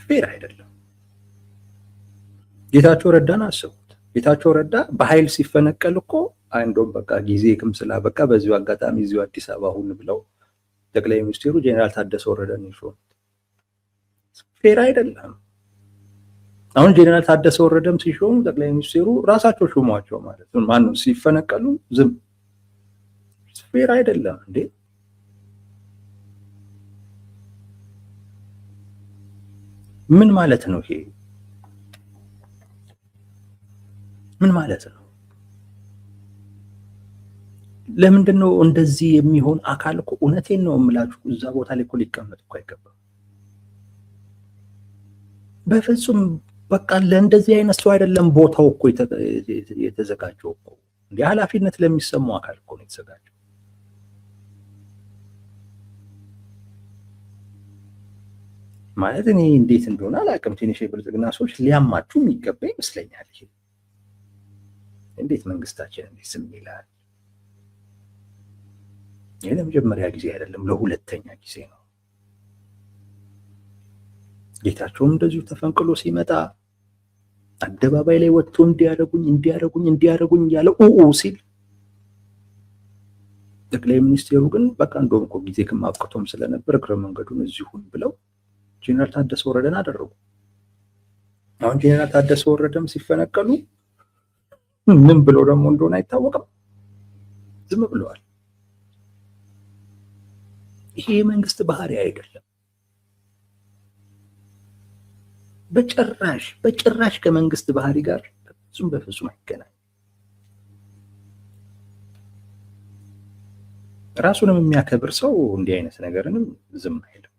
ፌር አይደለም። ጌታቸው ረዳን አስቡት። ጌታቸው ረዳ በኃይል ሲፈነቀል እኮ እንደውም በቃ ጊዜ ክምስላ በቃ በዚሁ አጋጣሚ እዚሁ አዲስ አበባ ሁን ብለው ጠቅላይ ሚኒስትሩ ጄኔራል ታደሰ ወረደን ይሾሙት። ፌር አይደለም። አሁን ጄኔራል ታደሰ ወረደም ሲሾሙ ጠቅላይ ሚኒስትሩ ራሳቸው ሾሟቸው ማለት ነው። ማነው ሲፈነቀሉ ዝም። ፌር አይደለም እንዴ! ምን ማለት ነው ይሄ? ምን ማለት ነው? ለምንድን ነው እንደዚህ የሚሆን አካል እኮ እውነቴን ነው የምላችሁ እዛ ቦታ ላይ እኮ ሊቀመጥ እኮ አይገባም በፍጹም። በቃ ለእንደዚህ አይነት ሰው አይደለም ቦታው እኮ የተዘጋጀው እኮ። እንደ ኃላፊነት ለሚሰማው አካል እኮ ነው የተዘጋጀው። ማለት እኔ እንዴት እንደሆነ አላውቅም። ትንሽ የብልጽግና ሰዎች ሊያማችሁ የሚገባ ይመስለኛል። ይሄ እንዴት መንግስታችን እንዴት ዝም ይላል? ይሄ ለመጀመሪያ ጊዜ አይደለም፣ ለሁለተኛ ጊዜ ነው። ጌታቸውም እንደዚሁ ተፈንቅሎ ሲመጣ አደባባይ ላይ ወጥቶ እንዲያረጉኝ ያለ ሲል ጠቅላይ ሚኒስትሩ ግን በቃ እንደውም እኮ ጊዜ ከማብቅቶም ስለነበር እግረ መንገዱን እዚሁን ብለው ጄኔራል ታደሰ ወረደን አደረጉ። አሁን ጄኔራል ታደሰ ወረደም ሲፈነቀሉ ምን ብሎ ደግሞ እንደሆነ አይታወቅም፣ ዝም ብለዋል። ይሄ የመንግስት ባህሪ አይደለም። በጭራሽ ከመንግስት ባህሪ ጋር በፍጹም አይገናኝ። ራሱንም የሚያከብር ሰው እንዲህ አይነት ነገርንም ዝም አይልም።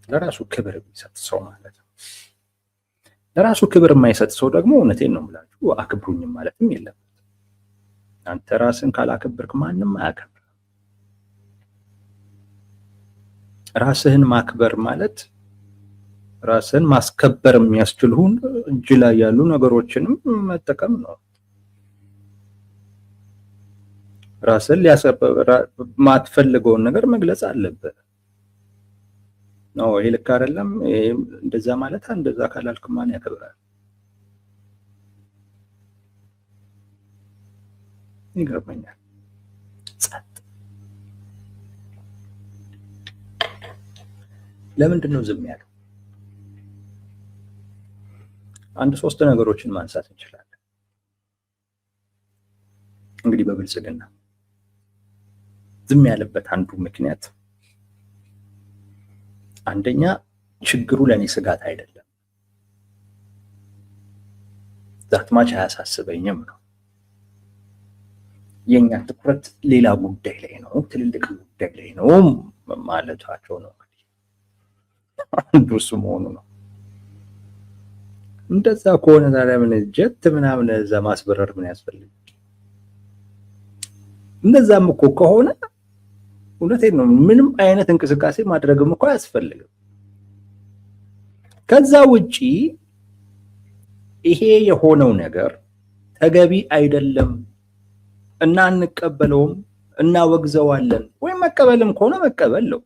ለራሱ ክብር የሚሰጥ ሰው ማለት ነው። ለራሱ ክብር የማይሰጥ ሰው ደግሞ እውነቴን ነው የምላችሁ አክብሩኝም ማለትም የለበትም። አንተ ራስን ካላከብርክ ማንም አያከብር። ራስህን ማክበር ማለት ራስን ማስከበር የሚያስችልሁን እጅ ላይ ያሉ ነገሮችንም መጠቀም ነው። ራስን ማትፈልገውን ነገር መግለጽ አለበት ነው። ይሄ ልክ አይደለም፣ እንደዛ ማለት እንደዛ ካላልክ ማን ያከብራል? ይገርመኛል። ለምንድን ነው ዝም ያለው? አንድ ሶስት ነገሮችን ማንሳት እንችላለን። እንግዲህ በብልጽግና ዝም ያለበት አንዱ ምክንያት አንደኛ ችግሩ ለኔ ስጋት አይደለም፣ ዛትማች አያሳስበኝም ነው። የኛ ትኩረት ሌላ ጉዳይ ላይ ነው፣ ትልልቅ ጉዳይ ላይ ነው ማለታቸው ነው። አንዱ እሱ መሆኑ ነው። እንደዛ ከሆነ ታዲያ ምን ጀት ምናምን እዛ ማስበረር ምን ያስፈልጋል? እንደዛም እኮ ከሆነ እውነቴን ነው ምንም አይነት እንቅስቃሴ ማድረግም እኮ አያስፈልግም። ከዛ ውጪ ይሄ የሆነው ነገር ተገቢ አይደለም እና እንቀበለውም እናወግዘዋለን፣ ወይም መቀበልም ከሆነ መቀበል ነው።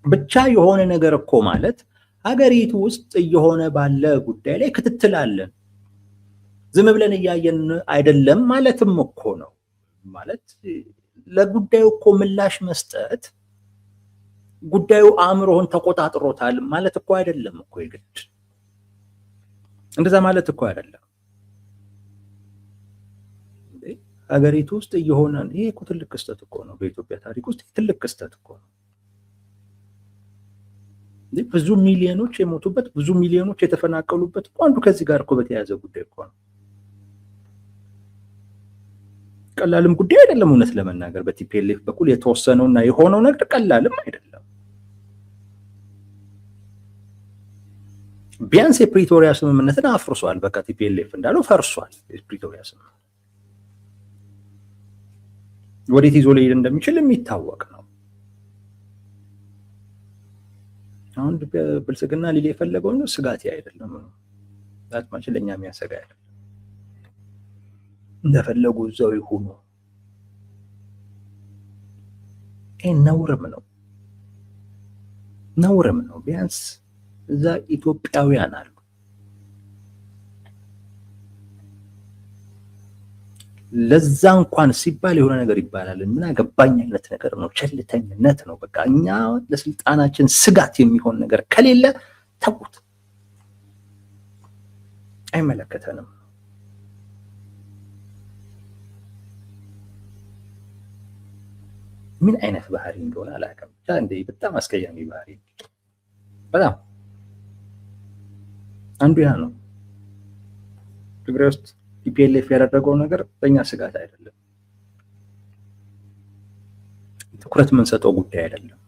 ብቻ የሆነ ነገር እኮ ማለት ሀገሪቱ ውስጥ እየሆነ ባለ ጉዳይ ላይ ክትትል አለን፣ ዝም ብለን እያየን አይደለም ማለትም እኮ ነው። ማለት ለጉዳዩ እኮ ምላሽ መስጠት ጉዳዩ አእምሮህን ተቆጣጥሮታል ማለት እኮ አይደለም እኮ። ይግድ እንደዛ ማለት እኮ አይደለም። ሀገሪቱ ውስጥ እየሆነ ይሄ እኮ ትልቅ ክስተት እኮ ነው። በኢትዮጵያ ታሪክ ውስጥ ትልቅ ክስተት እኮ ነው። ብዙ ሚሊዮኖች የሞቱበት፣ ብዙ ሚሊዮኖች የተፈናቀሉበት አንዱ ከዚህ ጋር እኮ በተያያዘ ጉዳይ እኮ ነው። ቀላልም ጉዳይ አይደለም። እውነት ለመናገር በቲፒኤልኤፍ በኩል የተወሰነውና የሆነው ነገር ቀላልም አይደለም። ቢያንስ የፕሪቶሪያ ስምምነትን አፍርሷል። በቃ ቲፒኤልኤፍ እንዳለው ፈርሷል። የፕሪቶሪያ ስምምነት ወዴት ይዞ ሊሄድ እንደሚችል የሚታወቅ ነው። አሁን ብልጽግና ሊል የፈለገው ነው ስጋት አይደለም ነው። ዛትማችን ለኛ የሚያሰጋ አይደለም። እንደፈለጉ እዛው ይሁኑ። ይሄ ነውርም ነው። ቢያንስ እዛ ኢትዮጵያውያን አሉ። ለዛ እንኳን ሲባል የሆነ ነገር ይባላል። ምን አገባኝ አይነት ነገር ነው። ቸልተኝነት ነው። በቃ እኛ ለስልጣናችን ስጋት የሚሆን ነገር ከሌለ ተውት፣ አይመለከተንም። ምን አይነት ባህሪ እንደሆነ አላውቅም። ብቻ በጣም አስቀያሚ ባህሪ፣ በጣም አንዱ ያ ነው። ትግራይ ውስጥ ቲፒኤልኤፍ ያደረገው ነገር በእኛ ስጋት አይደለም፣ ትኩረት የምንሰጠው ጉዳይ አይደለም፣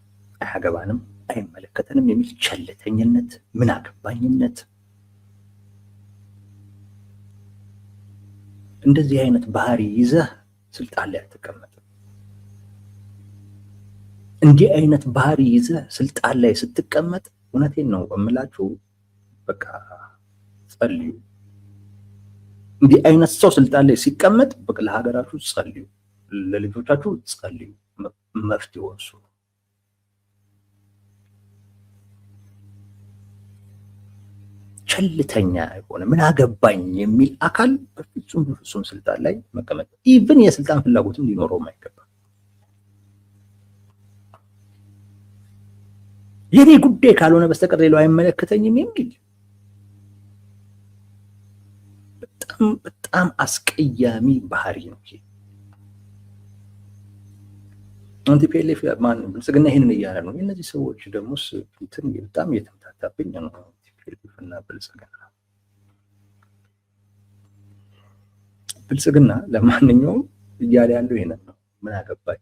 አያገባንም፣ አይመለከተንም የሚል ቸልተኝነት፣ ምን አገባኝነት፣ እንደዚህ አይነት ባህሪ ይዘህ ስልጣን ላይ አትቀመጥም። እንዲህ አይነት ባህሪ ይዘህ ስልጣን ላይ ስትቀመጥ እውነቴን ነው እምላችሁ፣ በቃ ጸልዩ። እንዲህ አይነት ሰው ስልጣን ላይ ሲቀመጥ በቃ ለሀገራችሁ ጸልዩ፣ ለልጆቻችሁ ጸልዩ፣ መፍትሄ ወርሱ። ቸልተኛ የሆነ ምን አገባኝ የሚል አካል በፍጹም ስልጣን ላይ መቀመጥ ኢቭን የስልጣን ፍላጎትም ሊኖረውም አይገባም። የኔ ጉዳይ ካልሆነ በስተቀር ሌላው አይመለከተኝም የሚል በጣም አስቀያሚ ባህሪ ነው ይሄ። ቲፒኤልኤፍ ማን ብልጽግና ይሄንን እያለ ነው። የእነዚህ ሰዎች ደግሞ እንትን በጣም እየተምታታብኝ ነው። ቲፒኤልኤፍ እና ብልጽግና ለማንኛውም እያለ ያለው ይሄንን ነው። ምን አገባኝ፣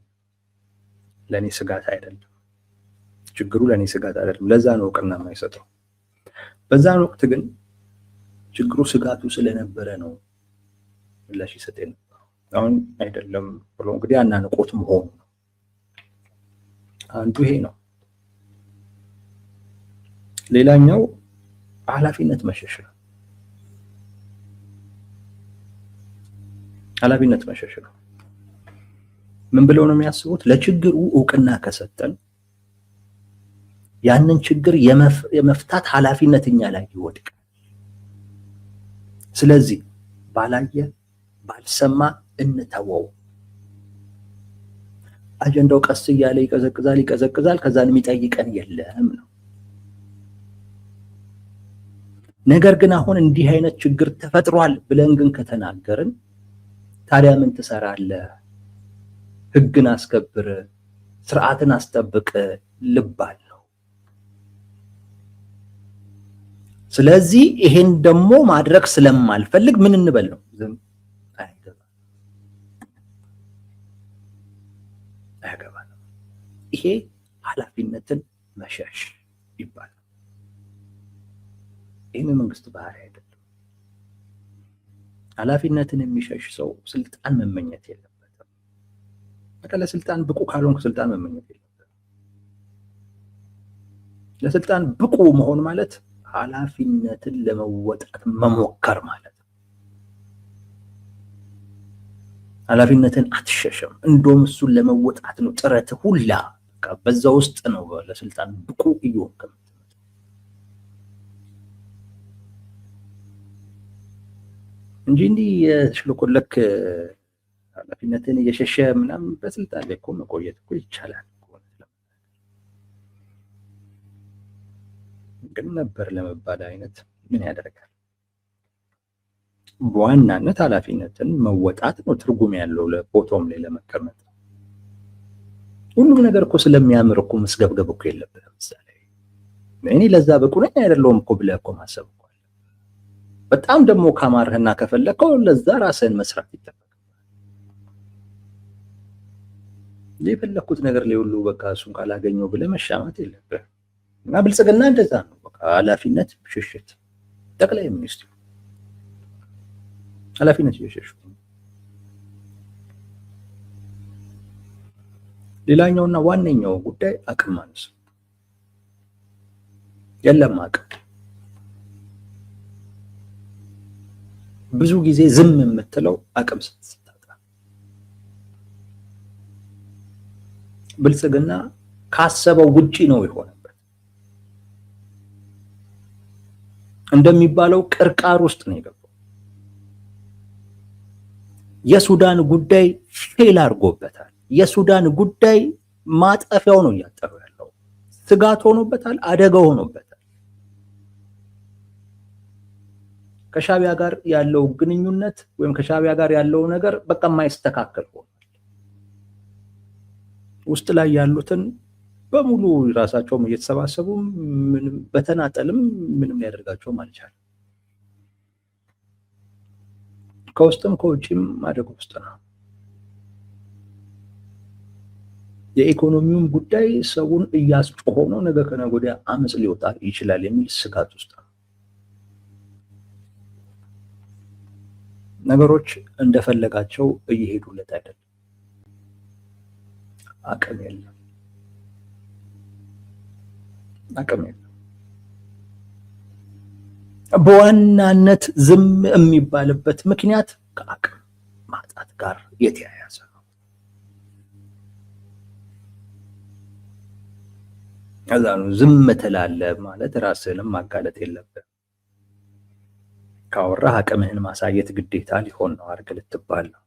ለእኔ ስጋት አይደለም፣ ችግሩ ለእኔ ስጋት አይደለም። ለዛ ነው እውቅና የማይሰጠው። በዛን ወቅት ግን ችግሩ ስጋቱ ስለነበረ ነው ምላሽ ይሰጥ የነበረው። አሁን አይደለም ብሎ እንግዲህ አናንቆት መሆኑ ነው። አንዱ ይሄ ነው። ሌላኛው ኃላፊነት መሸሽ ነው። ኃላፊነት መሸሽ ነው። ምን ብለው ነው የሚያስቡት? ለችግሩ እውቅና ከሰጠን ያንን ችግር የመፍታት ኃላፊነት እኛ ላይ ይወድቃል። ስለዚህ ባላየ ባልሰማ እንተወው። አጀንዳው ቀስ እያለ ይቀዘቅዛል፣ ከዛን የሚጠይቀን የለም ነው። ነገር ግን አሁን እንዲህ አይነት ችግር ተፈጥሯል ብለን ግን ከተናገርን ታዲያ ምን ትሰራለህ? ህግን አስከብር፣ ስርዓትን አስጠብቅ ልባል ነው። ስለዚህ ይሄን ደግሞ ማድረግ ስለማልፈልግ ምን እንበል ነው? ዝም አያገባንም። ይሄ ኃላፊነትን መሸሽ ይባላል። ይሄ መንግስት ባህሪ አይደለም። ኃላፊነትን የሚሸሽ ሰው ስልጣን መመኘት የለበትም። በቃ ለስልጣን ብቁ ካልሆንክ ስልጣን መመኘት የለበትም። ለስልጣን ብቁ መሆን ማለት ኃላፊነትን ለመወጣት መሞከር ማለት ነው። ኃላፊነትን አትሸሽም፣ እንደውም እሱን ለመወጣት ነው ጥረት ሁላ። በቃ በዛ ውስጥ ነው ለስልጣን ብቁ እየሆንክ እንጂ እንዲህ የሽልኮለክ ኃላፊነትን እየሸሸ ምናምን በስልጣን ላይ እኮ መቆየት እኮ ይቻላል። ግን ነበር ለመባል አይነት ምን ያደርጋል? በዋናነት ኃላፊነትን መወጣት ነው ትርጉም ያለው ለቦታውም ላይ ለመቀመጥ። ሁሉም ነገር እኮ ስለሚያምር እኮ መስገብገብ እኮ የለበትም። ምሳሌ እኔ ለዛ ብቁ ነኝ አይደለሁም እኮ ብለህ እኮ ማሰብ እኮ አለ። በጣም ደግሞ ካማርህና ከፈለከው ለዛ ራስህን መስራት ይጠበቃል። የፈለኩት ነገር ላይ ሁሉ በቃ እሱን ካላገኘው ብለህ መሻማት የለብህም። እና ብልጽግና እንደዛ ነው። በቃ ኃላፊነት ሽሽት። ጠቅላይ ሚኒስትሩ ኃላፊነት እየሸሹ። ሌላኛውና ዋነኛው ጉዳይ አቅም ማነስ። የለም አቅም። ብዙ ጊዜ ዝም የምትለው አቅም ስትታጣ። ብልጽግና ካሰበው ውጪ ነው የሆነበት። እንደሚባለው ቅርቃር ውስጥ ነው የገባው። የሱዳን ጉዳይ ፌል አድርጎበታል። የሱዳን ጉዳይ ማጠፊያው ነው እያጠረው ያለው። ስጋት ሆኖበታል፣ አደጋ ሆኖበታል። ከሻቢያ ጋር ያለው ግንኙነት ወይም ከሻቢያ ጋር ያለው ነገር በቃ የማይስተካከል ሆኗል። ውስጥ ላይ ያሉትን በሙሉ ራሳቸውም እየተሰባሰቡ ምንም በተናጠልም ምንም ሊያደርጋቸውም አልቻለም። ከውስጥም ከውጭም አደጋ ውስጥ ነው። የኢኮኖሚውም ጉዳይ ሰውን እያስጮኸው ነው። ነገ ከነገ ወዲያ አመጽ ሊወጣ ይችላል የሚል ስጋት ውስጥ ነው። ነገሮች እንደፈለጋቸው እየሄዱለት አይደለም። አቅም የለም። በዋናነት ዝም የሚባልበት ምክንያት ከአቅም ማጣት ጋር የተያያዘ ነው። ከዛ ነው ዝም ትላለህ ማለት ራስህንም ማጋለጥ የለብህም። ካወራህ አቅምህን ማሳየት ግዴታ ሊሆን ነው። አድርግ ልትባል ነው።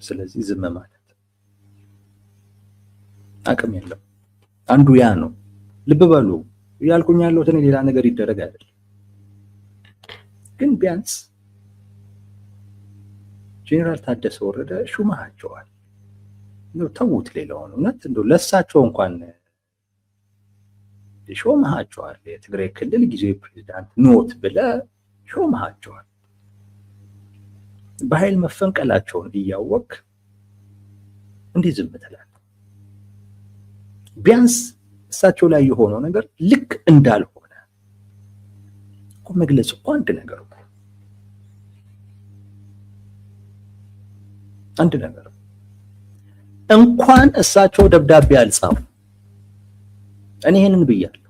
ስለዚህ ዝም ማለት አቅም የለም። አንዱ ያ ነው። ልብ በሉ ያልኩኝ ያለሁት ሌላ ነገር ይደረግ አይደለም። ግን ቢያንስ ጄኔራል ታደሰ ወረደ ሹመሃቸዋል። ነው ተውት ሌላውን እውነት እንደው ለሳቸው እንኳን ሾመሃቸዋል። የትግራይ ክልል ጊዜያዊ ፕሬዝዳንት ኖት ብለህ ሾመሃቸዋል። በኃይል መፈንቀላቸውን እያወቅ እንዲህ ዝም ትላለህ? ቢያንስ እሳቸው ላይ የሆነው ነገር ልክ እንዳልሆነ እኮ መግለጽ እኮ አንድ ነገር ነው። አንድ ነገር እንኳን እሳቸው ደብዳቤ አልጻፉ። እኔ ይሄንን ብያለሁ፣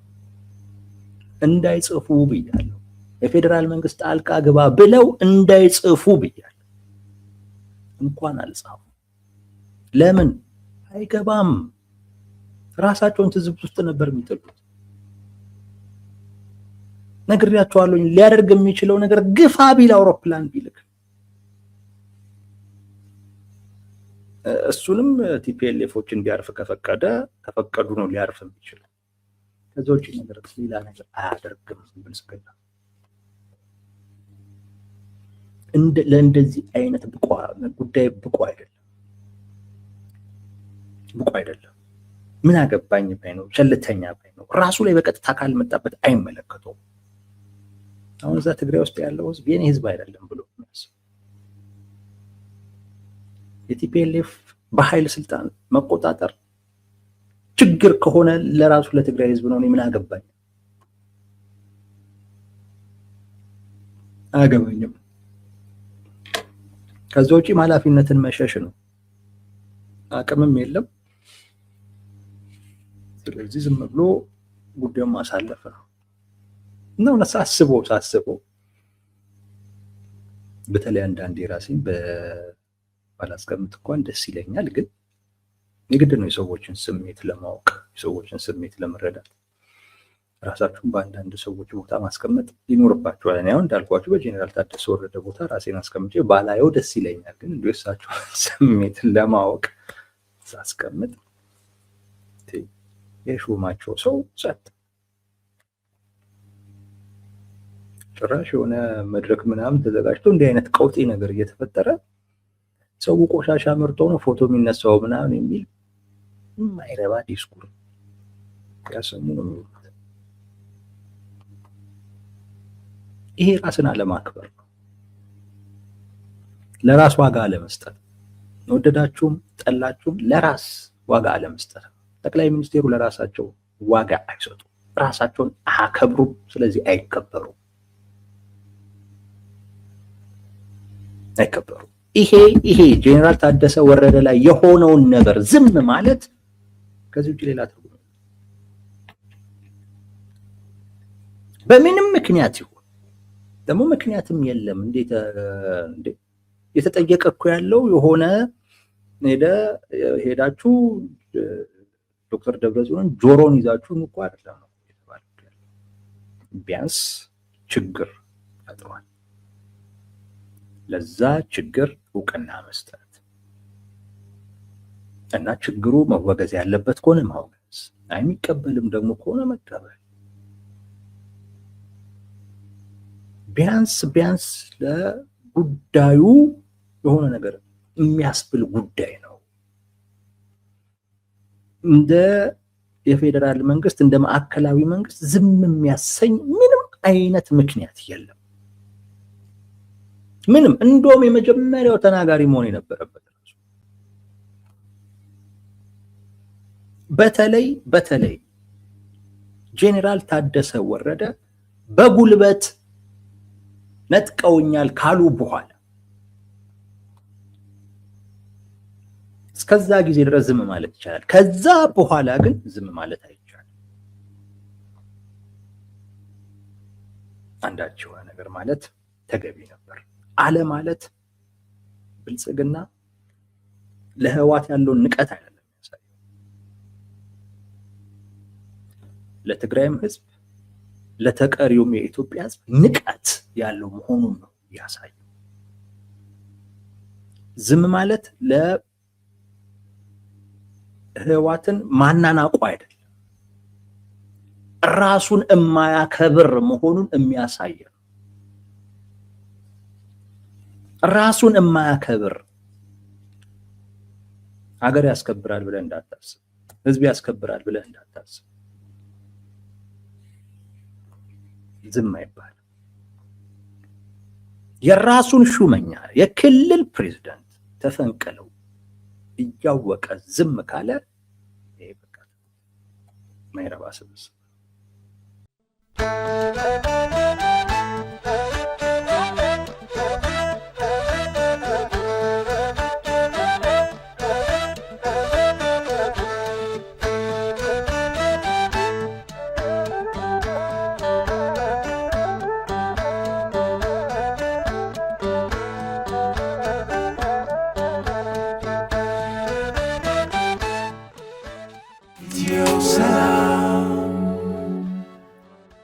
እንዳይጽፉ ብያለሁ። የፌዴራል መንግስት ጣልቃ ግባ ብለው እንዳይጽፉ ብያለሁ። እንኳን አልጻፉ። ለምን አይገባም? ራሳቸውን ትዝብት ውስጥ ነበር የሚጥሉት። ነግሬያቸዋለሁ። ሊያደርግ የሚችለው ነገር ግፋ ቢል አውሮፕላን ቢልክ እሱንም ቲፒኤልኤፎች እንዲያርፍ ከፈቀዱ ነው ሊያርፍ የሚችለው። ከዛ ውጭ ነገር ሌላ ነገር አያደርግም። ብልጽግና ለእንደዚህ አይነት ጉዳይ ብቁ አይደለም። ምን አገባኝ ባይ ነው፣ ቸልተኛ ባይ ነው። ራሱ ላይ በቀጥታ ካልመጣበት አይመለከተውም። አሁን እዛ ትግራይ ውስጥ ያለው ህዝብ የኔ ህዝብ አይደለም ብሎ የሚያስብ የቲፒኤልኤፍ በኃይል ስልጣን መቆጣጠር ችግር ከሆነ ለራሱ ለትግራይ ህዝብ ነው። ምን አገባኝ? አያገባኝም። ከዛ ውጪ ኃላፊነትን መሸሽ ነው። አቅምም የለም። ስለዚህ ዝም ብሎ ጉዳዩን ማሳለፍ ነው። እና ሳስበው በተለይ አንዳንዴ ራሴን ባላስቀምጥ እንኳን ደስ ይለኛል። ግን የግድ ነው የሰዎችን ስሜት ለማወቅ፣ የሰዎችን ስሜት ለመረዳት ራሳችሁን በአንዳንድ ሰዎች ቦታ ማስቀመጥ ይኖርባችኋል። እኔ አሁን እንዳልኳችሁ በጄኔራል ታደሰ ወረደ ቦታ ራሴን አስቀምጬ ባላየው ደስ ይለኛል። ግን እንዲሁ የእሳቸውን ስሜት ለማወቅ ሳስቀምጥ የሾማቸው ሰው ጸጥ፣ ጭራሽ የሆነ መድረክ ምናምን ተዘጋጅቶ እንዲህ አይነት ቀውጤ ነገር እየተፈጠረ ሰው ቆሻሻ መርጦ ነው ፎቶ የሚነሳው ምናምን የሚል የማይረባ ዲስኩር ያሰሙ ነው የሚሉት። ይሄ ራስን አለማክበር ነው። ለራስ ዋጋ አለመስጠት፣ ወደዳችሁም ጠላችሁም ለራስ ዋጋ አለመስጠት። ጠቅላይ ሚኒስቴሩ ለራሳቸው ዋጋ አይሰጡ፣ ራሳቸውን አያከብሩም። ስለዚህ አይከበሩም። ይሄ ጄኔራል ታደሰ ወረደ ላይ የሆነውን ነገር ዝም ማለት ከዚህ ውጭ ሌላ ትርጉም በምንም ምክንያት ይሁን ደግሞ ምክንያትም የለም። እንዴት የተጠየቀ እኮ ያለው የሆነ ሄዳችሁ ዶክተር ደብረጽዮን ጆሮን ይዛችሁ እንኳ አይደለም ነው የተባለው። ቢያንስ ችግር ፈጥሯል፣ ለዛ ችግር እውቅና መስጠት እና ችግሩ መወገዝ ያለበት ከሆነ ማውገዝ፣ የሚቀበልም ደግሞ ከሆነ መቀበል። ቢያንስ ለጉዳዩ የሆነ ነገር የሚያስብል ጉዳይ ነው። እንደ የፌዴራል መንግስት እንደ ማዕከላዊ መንግስት ዝም የሚያሰኝ ምንም አይነት ምክንያት የለም። ምንም። እንደውም የመጀመሪያው ተናጋሪ መሆን የነበረበት በተለይ ጄኔራል ታደሰ ወረደ በጉልበት ነጥቀውኛል ካሉ በኋላ እስከዛ ጊዜ ድረስ ዝም ማለት ይቻላል። ከዛ በኋላ ግን ዝም ማለት አይቻልም። አንዳች የሆነ ነገር ማለት ተገቢ ነበር። አለ ማለት ብልጽግና ለህዋት ያለውን ንቀት አይደለም የሚያሳየው፣ ለትግራይም ህዝብ ለተቀሪውም የኢትዮጵያ ህዝብ ንቀት ያለው መሆኑን ነው ያሳየው። ዝም ማለት ለህዋትን ማናናቁ አይደለም፣ ራሱን የማያከብር መሆኑን የሚያሳይ ነው። ራሱን የማያከብር ሀገር ያስከብራል ብለህ እንዳታስብ፣ ህዝብ ያስከብራል ብለህ እንዳታስብ። ዝም አይባል። የራሱን ሹመኛ የክልል ፕሬዝዳንት ተፈንቅለው እያወቀ ዝም ካለ ይሄ በቃ ማይረባ ስብስብ። Yo,